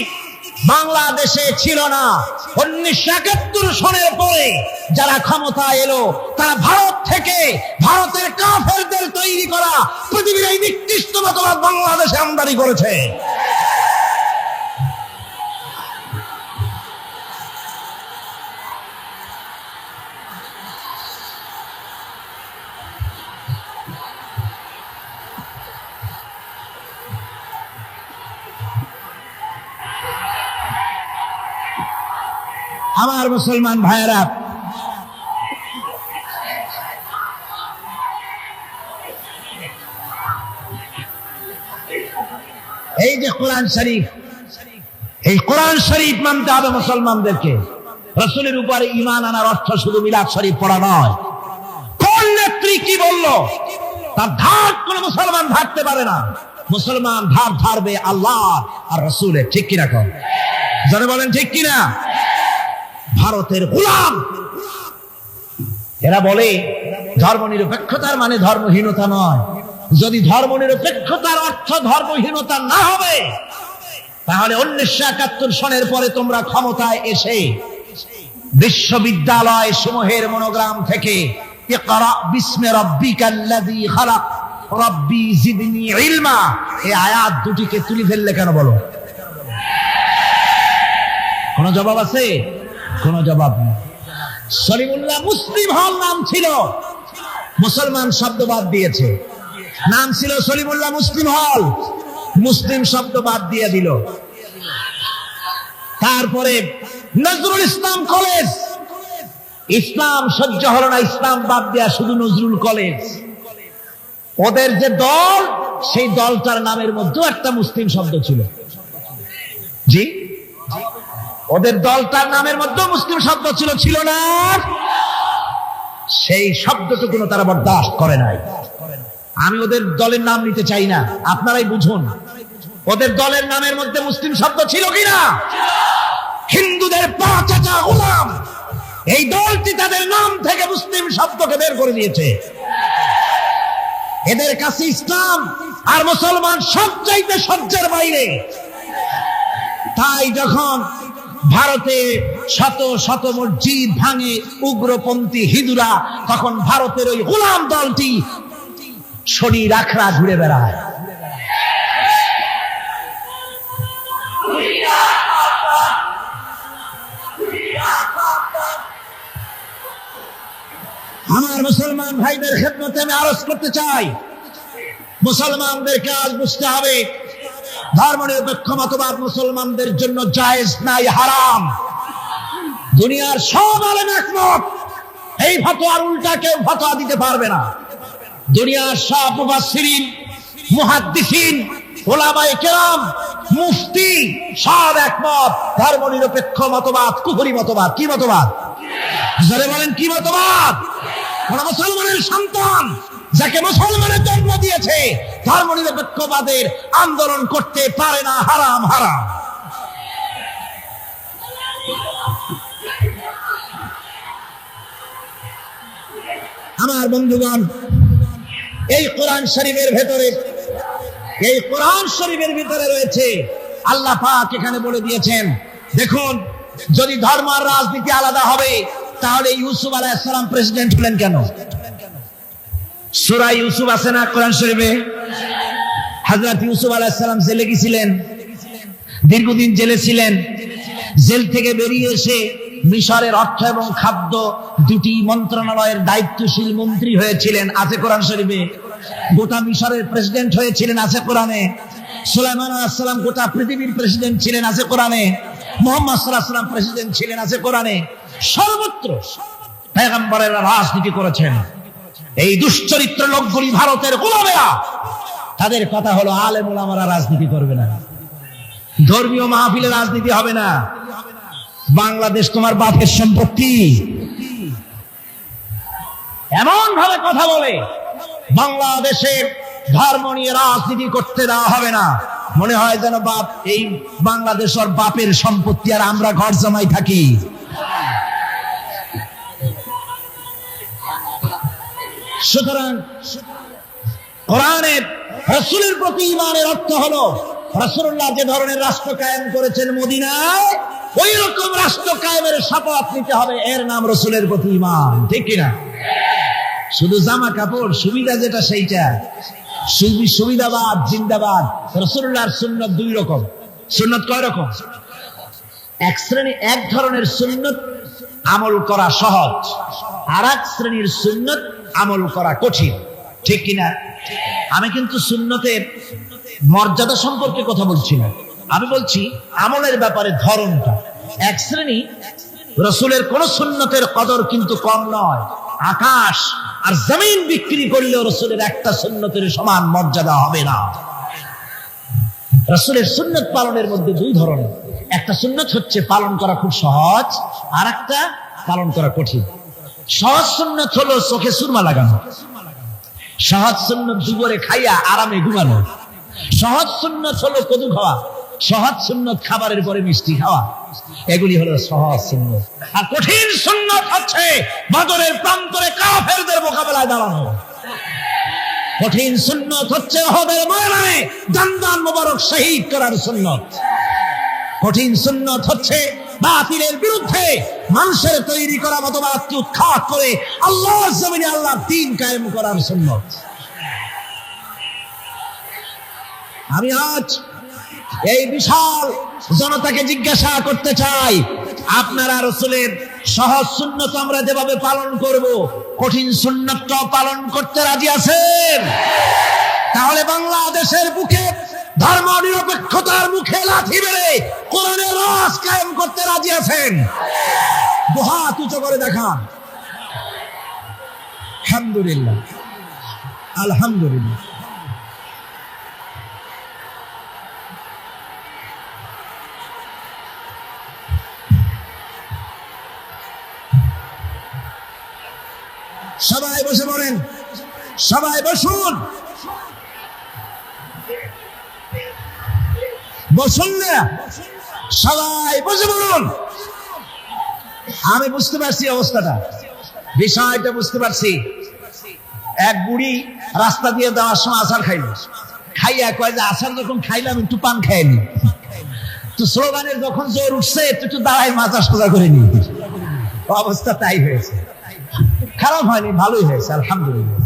বাংলাদেশে ছিল না। 1971 সনের পরে যারা ক্ষমতায় এলো, তারা ভারত থেকে, ভারতের কাফেরদের তৈরি করা পৃথিবীর এই নিকৃষ্ট মতবাদ বাংলাদেশে আমদানি করেছে। আমার মুসলমান ভাইয়েরা, এই যে কোরআন শরীফ, এই কোরআন শরীফ মানতে হবে মুসলমানদেরকে। রাসূলের উপরে ঈমান আনার অর্থ শুধু মিলাদ শরীফ পড়া নয়। কোন নেত্রী কি বললো তার ধার কোন মুসলমান ধারতে পারে না। মুসলমান ধার ধারবে আল্লাহ আর রাসূলের। ঠিক কিনা? কম যারা বলেন ঠিক কিনা? ভারতের গোলাম এরা বলে ধর্ম নিরপেক্ষতার মানে ধর্মহীনতা নয়। যদি ধর্ম নিরপেক্ষতার অর্থ ধর্মহীনতা না হবে, তাহলে 1971 সনের পরে তোমরা ক্ষমতায় এসে বিশ্ববিদ্যালয় সমূহের মনোগ্রাম থেকে ইকরা বিসমি রাব্বিকাল্লাযী খালাক রাব্বি জিদনি ইলমা, এই আয়াত দুটিকে তুলে ফেললে কেন বলো? কোন জবাব আছে? কোন জবাব নেই। সলিমুল্লাহ মুসলিম হল নাম ছিল, মুসলমান শব্দ বাদ দিয়েছে। নাম ছিল সলিমুল্লাহ মুসলিম হল, মুসলিম শব্দ বাদ দিয়ে দিল। তারপরে নজরুল ইসলাম কলেজ, ইসলাম সহ্য হলো না, ইসলাম বাদ দেয়া শুধু নজরুল কলেজ। ওদের যে দল, সেই দলটার নামের মধ্যেও একটা মুসলিম শব্দ ছিল। জি, ওদের দলটার নামের মধ্যেও মুসলিম শব্দ ছিল, ছিল না? সেই শব্দটুকুনো তারা বরদাস্ত করে নাই। আমি ওদের দলের নাম নিতে চাই না, আপনারাই বুঝুন ওদের দলের নামের মধ্যে মুসলিম শব্দ ছিল কিনা। হিন্দুদের পাঁচ চাচা গোলাম, এই দলটি তাদের নাম থেকে মুসলিম শব্দকে বের করে দিয়েছে। এদের কাছে ইসলাম আর মুসলমান সবচাইতে সহ্যের বাইরে। তাই যখন ভারতে শত শত মসজিদ ভাঙে উগ্রপন্থী হিন্দুরা, তখন ভারতের ওই গোলাম দলটি শরীর আখড়া ঘুরে বেড়ায়। আমার মুসলমান ভাইদের খেদমতে আমি আরজ করতে চাই, মুসলমানদেরকে আজ বুঝতে হবে ধর্মনিরপেক্ষ মতবাদ মুসলমানদের জন্য জায়েজ নাই, হারাম। দুনিয়ার সব আলেম একমত, এই ফতোয়ার উল্টা কেউ ফতোয়া দিতে পারবে না। দুনিয়ার সব মুফাসসিরিন, মুহাদ্দিসিন, উলামায়ে কেরাম, মুফতি সব একমত, ধর্মনিরপেক্ষ মতবাদ কুফরি মতবাদ। কি মতবাদ? যারা বলেন কি মতবাদ? কোন মুসলমানের সন্তান যাকে মুসলমানের জন্ম দিয়েছে ধর্মনিরপেক্ষবাদের আন্দোলন করতে পারে না, হারাম, হারাম। আমার বন্ধুগণ, এই কোরআন শরীফের ভেতরে, এই কোরআন শরীফের ভিতরে রয়েছে, আল্লাহ পাক এখানে বলে দিয়েছেন, দেখুন যদি ধর্ম আর রাজনীতি আলাদা হবে তাহলে ইউসুফ আলাইহিস সালাম প্রেসিডেন্ট হলেন কেন? সূরা ইউসুফ আছে না কোরআন শরীফে? হযরত ইউসুফ আলাইহিস সালাম জেলে গিয়েছিলেন, দীর্ঘদিন জেলে ছিলেন। জেল থেকে বেরিয়ে এসে মিশরের অর্থ এবং খাদ্য দুটি মন্ত্রণালয়ের দায়িত্বশীল মন্ত্রী হয়েছিলেন, আছে কোরআন শরীফে। গোটা মিশরের প্রেসিডেন্ট হয়েছিলেন, আছে কোরআনে। সুলাইমান আলাইহিস সালাম গোটা পৃথিবীর প্রেসিডেন্ট ছিলেন, আছে কোরআনে। মুহাম্মদ সাল্লাল্লাহু আলাইহি ওয়াসাল্লাম প্রেসিডেন্ট ছিলেন, আছে কোরআনে। সর্বত্র পয়গম্বরেরা রাজনীতি করেছেন। এই দুশ্চরিত্র লোকগুলি ভারতের গোলামেরা, তাদের কথা হলো আলেম ওলামারা রাজনীতি করবে না, ধর্মীয় মাহফিলে রাজনীতি হবে না। বাংলাদেশ তোমার বাপের সম্পত্তি, এমন ভাবে কথা বলে বাংলাদেশে ধর্ম নিয়ে রাজনীতি করতে দেওয়া হবে না। মনে হয় যেন বাপ, এই বাংলাদেশ ওর বাপের সম্পত্তি আর আমরা ঘর জমাই থাকি। সুতরাং কোরআনের রাসূলের প্রতি ঈমানের অর্থ হলো রাসূলুল্লাহ যে ধরনের রাষ্ট্র কায়েম করেছেন মদিনায়, ওই রকম রাষ্ট্র কায়েমের শপথ নিতে হবে, এর নাম রাসূলের প্রতি ঈমান। ঠিক কিনা? শুধু জামা কাপড় সুবিধা যেটা সেইটা, সুবিধাবাদ জিন্দাবাদ। রাসূলুল্লাহর সুন্নাত দুই রকম। সুন্নাত কয় রকম? এক ধরনের সুন্নাত আমল করা সহজ, আর এক শ্রেণীর সুন্নাত আমল করা কঠিন। ঠিক কিনা? আমি কিন্তু সুন্নতের মর্যাদা সম্পর্কে কথা বলছি না, আমি বলছি আমলের ব্যাপারে ধরনটা। এক শ্রেণী রাসূলের কোন সুন্নতের কদর কিন্তু কম নয়, আকাশ আর জমিন বিক্রি করলেও রাসূলের একটা সুন্নতের সমান মর্যাদা হবে না। রাসূলের সুন্নত পালনের মধ্যে দুই ধরনের, একটা সুন্নত হচ্ছে পালন করা খুব সহজ, আর একটা পালন করা কঠিন। সহজ সুন্নত হলো চোখে সুরমা লাগানো, সহজ সুন্নত দুপুরে খাইয়া আরামে ঘুমানো, সহজ সুন্নত হলো কদু খাওয়া, সহজ সুন্নত খাবারের পরে মিষ্টি খাওয়া, এগুলি হলো সহজ সুন্নত। আর কঠিন সুন্নত হচ্ছে বদরের প্রান্তরে কাফেরদের মোকাবেলায় দাঁড়ানো। কঠিন সুন্নত হচ্ছে উহুদের ময়দানে দান মোবারক শহীদ করার সুন্নত। কঠিন সুন্নত হচ্ছে বাতিলের বিরুদ্ধে মানুষের তৈরি করা মতবাদকে উৎখাত করে আল্লাহর জমিনে আল্লাহর দ্বীন কায়েম করার সুন্নাত। আমি আজ এই বিশাল জনতাকে জিজ্ঞাসা করতে চাই, আপনারা রাসূলের সহজ সুন্নাত আমরা যেভাবে পালন করব, কঠিন সুন্নাতটাও পালন করতে রাজি আছেন? তাহলে বাংলাদেশের বুকে ধর্ম নিরপেক্ষতার মুখে লাথি মেরে কোরআনের রাজ কায়েম করতে রাজি আছেন? দুহাত উঁচু করে দেখান। আলহামদুলিল্লাহ, আলহামদুলিল্লাহ। সবাই বসে পড়েন, সবাই বসুন, বসুন না, সবাই বসে পড়ুন। আমি বুঝতে পারছি অবস্থাটা, বিষয়টা বুঝতে পারছি। এক বুড়ি রাস্তা দিয়ে যাওয়ার সময় আচার খাইল, খাইয়া কয় যে আচার যখন খাইলাম একটু পান খাইনি, তো স্লোগানের যখন জোর উঠছে একটু দাঁড়াই মাথা সোজা করে নি। অবস্থা তাই হয়েছে, খারাপ হয়নি, ভালোই হয়েছে, আলহামদুলিল্লাহ।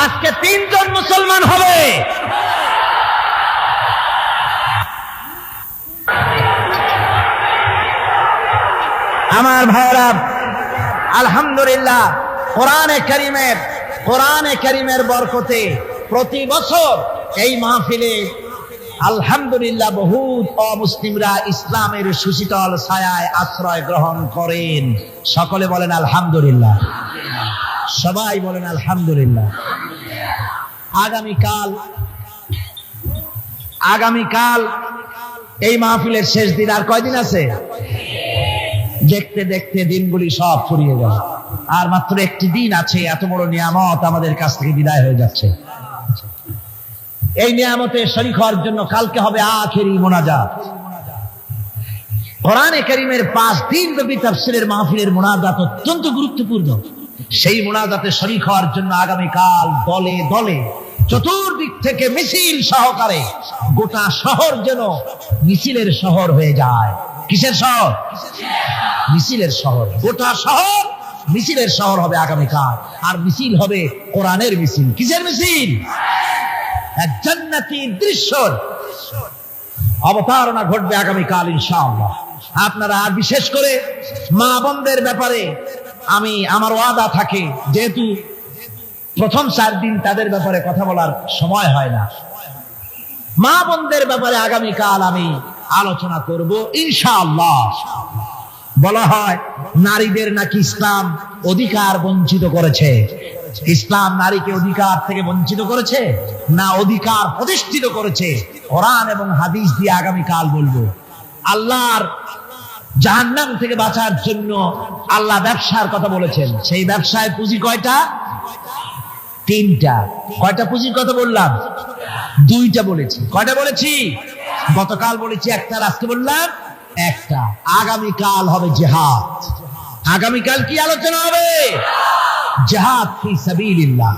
আজকে 3 জন মুসলমান হবে। আমার ভাইরা, আলহামদুলিল্লাহ, কোরআনে কারীমের বরকতে প্রতি বছর এই মাহফিলে আলহামদুলিল্লাহ বহুত অমুসলিমরা ইসলামের সুশীতল ছায়ায় আশ্রয় গ্রহণ করেন। সকলে বলেন আলহামদুলিল্লাহ, সবাই বলেন আলহামদুলিল্লাহ। আগামীকাল এই মাহফিলের শেষ দিন, আর কয়দিন আছে? দেখতে দেখতে দিনগুলি সব ফুরিয়ে গেল, আর মাত্র একটি দিন আছে। এত বড় নিয়ামত আমাদের কাছ থেকে বিদায় হয়ে যাচ্ছে। এই নিয়ামতে শরীক হওয়ার জন্য কালকে হবে আখেরি মোনাজাত। কোরআনে কারীমের 5 দিন ব্যাপী তাফসীরের মাহফিলের মোনাজাত অত্যন্ত গুরুত্বপূর্ণ। সেই মোনাজাতে শরীক হওয়ার জন্য আগামীকাল দলে দলে চতুর্দিক থেকে মিছিল সহকারে গোটা শহর যেন মিছিলের শহর হয়ে যায়। কিসের শহর? মিছিলের শহর। গোটা শহর মিছিলের শহর হবে আগামীকাল। আর মিছিল হবে কোরআনের মিছিল। কিসের মিছিল? এক জান্নাতি দৃশ্যর অবতারণা ঘটবে আগামীকাল ইনশাআল্লাহ। আপনারা আর বিশেষ করে মা বোনদের ব্যাপারে আমার ওয়াদা থাকে, যেহেতু প্রথম 4 দিন তাদের ব্যাপারে কথা বলার সময় হয় না, মা বোনদের ব্যাপারে আগামীকাল আমি আলোচনা করব ইনশাআল্লাহ। বলা হয় নারীদের নাকি ইসলাম অধিকার বঞ্চিত করেছে। ইসলাম নারীকে অধিকার থেকে বঞ্চিত করেছে না অধিকার প্রতিষ্ঠিত করেছে? কোরআন এবং হাদিস দিয়ে আগামীকাল বলবো। আল্লাহর জাহান্নাম থেকে বাঁচার জন্য আল্লাহ ব্যবসার কথা বলেছেন। সেই ব্যবসায় পুঁজি কয়টা? 3টা। কয়টা পুঁজির কথা বললাম? 2টা বলেছি। কয়টা বলেছি? গতকাল বলেছি 1টা, আজকে বললাম 1টা। আগামীকাল হবে জিহাদ। আগামীকাল কি আলোচনা হবে? জিহাদ ফি সাবিলিল্লাহ।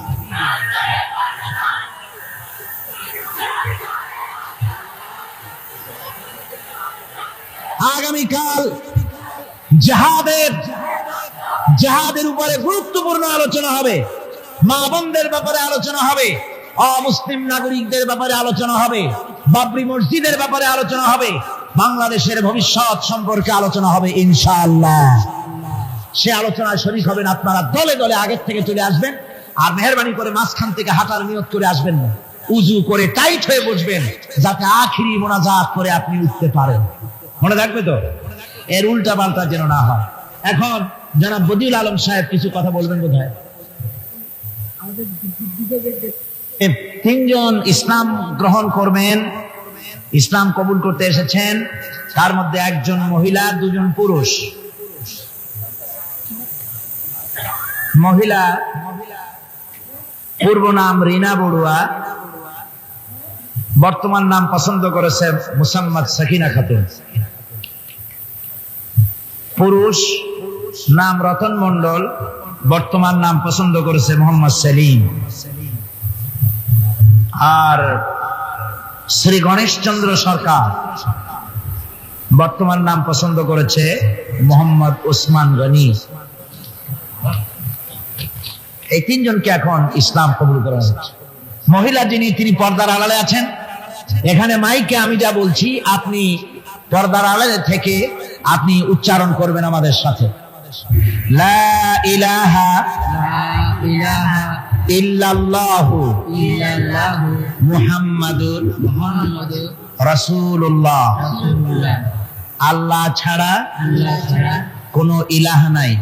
আগামীকাল জিহাদের উপরে গুরুত্বপূর্ণ আলোচনা হবে। মা বোনদের ব্যাপারে আলোচনা হবে, অমুসলিম নাগরিকদের ব্যাপারে আলোচনা হবে, বাবরি মসজিদের ব্যাপারে আলোচনা হবে, বাংলাদেশের ভবিষ্যৎ সম্পর্কে আলোচনা হবে ইনশাআল্লাহ। সে আলোচনায় শরীক হবেন আপনারা। দলে দলে আগের থেকে চলে আসবেন, আর মেহরবানি করে মাঝখান থেকে হাঁটার নিয়ত করে আসবেন না। উজু করে টাইট হয়ে বসবেন, যাতে আখিরি মোনাজাত করে আপনি উঠতে পারেন। মনে থাকবে তো? এর উল্টা পাল্টা যেন না হয়। এখন জনাব বদিউল আলম সাহেব কিছু কথা বলবেন বোধহয়। 3 জন ইসলাম গ্রহণ করবেন, ইসলাম কবুল করতে এসেছেন। তার মধ্যে 1 জন মহিলা, 2 জন পুরুষ। মহিলা পূর্ব নাম রিনা বড়ুয়া, বর্তমান নাম পছন্দ করেছে মুসাম্মদ সাকিনা খাতুন। পুরুষ নাম রতন মন্ডল, বর্তমান নাম পছন্দ করেছে মোহাম্মদ সেলিম। আর শ্রী গণেশ চন্দ্র সরকার, বর্তমান নাম পছন্দ করেছে মোহাম্মদ ওসমান গনি। এই তিনজনকে এখন ইসলাম কবুল করা হচ্ছে। মহিলা যিনি, তিনি পর্দার আড়ালে আছেন। এখানে মাইকে আমি যা বলছি আপনি পর্দার আড়ালে থেকে আপনি উচ্চারণ করবেন আমাদের সাথে। লা ইলাহা ইল্লাল্লাহু মুহাম্মাদুর রাসূলুল্লাহ। আল্লাহ ছাড়া কোনো ইলাহ নাই,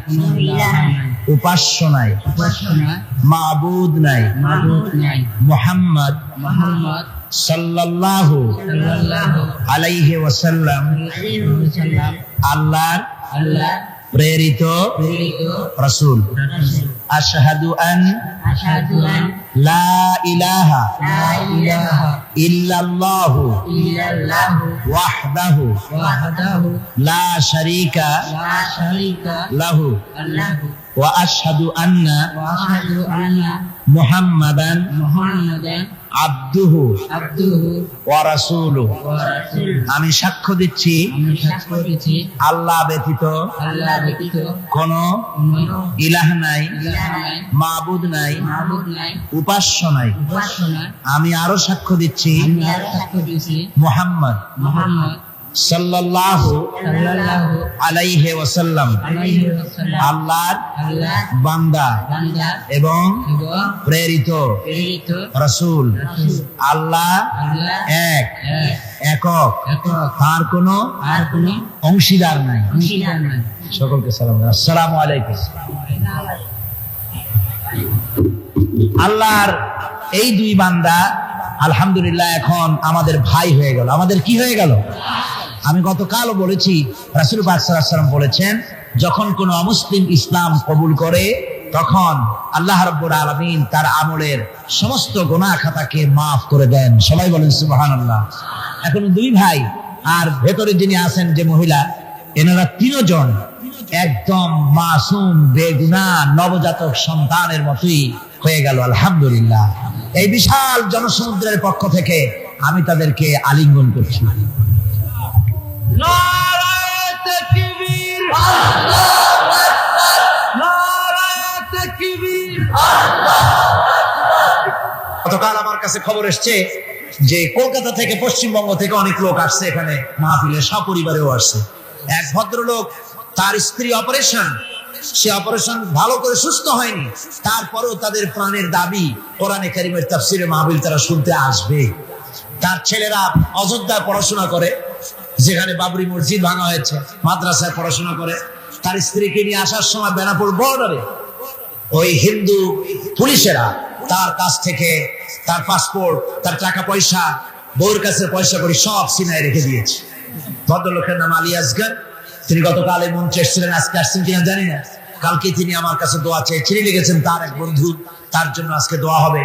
উপাস্য নাই, মাবুদ নাই। মুহাম্মদ সাল্লাল্লাহু আলাইহি ওয়াসাল্লাম আল্লাহর প্রেরিত রাসূল। আশহাদু আন লা ইলাহা ইল্লাল্লাহু ওয়াহদাহু লা শারীকা লাহু ওয়া আশহাদু আন্না মুহাম্মাদান আবদুহু ওয়া রাসূলুহু। আমি সাক্ষ্য দিচ্ছি আল্লাহ ব্যতীত কোনো ইলাহ নাই, মাবুদ নাই, উপাস্য নাই। আমি আরো সাক্ষ্য দিচ্ছি মুহাম্মদ সাল্লাল্লাহু আলাইহি ওয়াসাল্লাম আল্লাহর বান্দা এবং প্রেরিত রাসূল। আল্লাহ এক, একক, তার কোনো অংশীদার নাই। সকলকে সালাম। আসসালামু আলাইকুম। আল্লাহর এই দুই বান্দা আলহামদুলিল্লাহ এখন আমাদের ভাই হয়ে গেল। আমাদের কি হয়ে গেল? আমি গতকালও বলেছি, রাসূল পাক সাল্লাল্লাহু আলাইহি ওয়াসাল্লাম বলেছেন, যখন কোন অমুসলিম ইসলাম কবুল করে তখন আল্লাহ রাব্বুল আলামিন তার আমলের সমস্ত গুনাহ খাতাকে মাফ করে দেন। সবাই বলেন সুবহানাল্লাহ। এখন দুই ভাই আর ভেতরে যিনি আছেন যে মহিলা, এনারা তিনজন একদম মাসুম বেগুনাহ নবজাতক সন্তানের মতোই হয়ে গেল আলহামদুলিল্লাহ। এই বিশাল জনসমুদ্রের পক্ষ থেকে আমি তাদেরকে আলিঙ্গন করছি। নারায়ে তাকবীর, আল্লাহু আকবার, নারায়ে তাকবীর, আল্লাহু আকবার। গতকাল আমার কাছে খবর এসেছে যে কলকাতা থেকে, পশ্চিমবঙ্গ থেকে অনেক লোক আসছে এখানে মাহফিলে, সপরিবারেও আসছে। এক ভদ্রলোক, তার স্ত্রী অপারেশন, সে অপারেশন ভালো করে সুস্থ হয়নি, তারপরেও তাদের প্রাণের দাবি কোরআনে কারীমের তাফসীরে মাহফিল তারা শুনতে আসবে। তার ছেলেরা অযোধ্যায় পড়াশোনা করে, যেখানে বাবরি মসজিদ ভাঙা হয়েছে, মাদ্রাসায় পড়াশোনা করে। তার স্ত্রীকে নিয়ে আসার সময় বেনাপোল বর্ডারে ওই হিন্দু পুলিশেরা তার কাছ থেকে তার পাসপোর্ট, তার টাকা পয়সা, বউর কাছে পয়সা করে সব সিনায় রেখে দিয়েছে। ভদ্রলোকের নাম আলী আসগর। তিনি গতকাল এই মঞ্চে এসেছিলেন, আজকে আসছেন কিনা জানি না। কালকে তিনি আমার কাছে দোয়া চেয়ে চিঠি লিখেছেন তার এক বন্ধু, তার জন্য আজকে দোয়া হবে।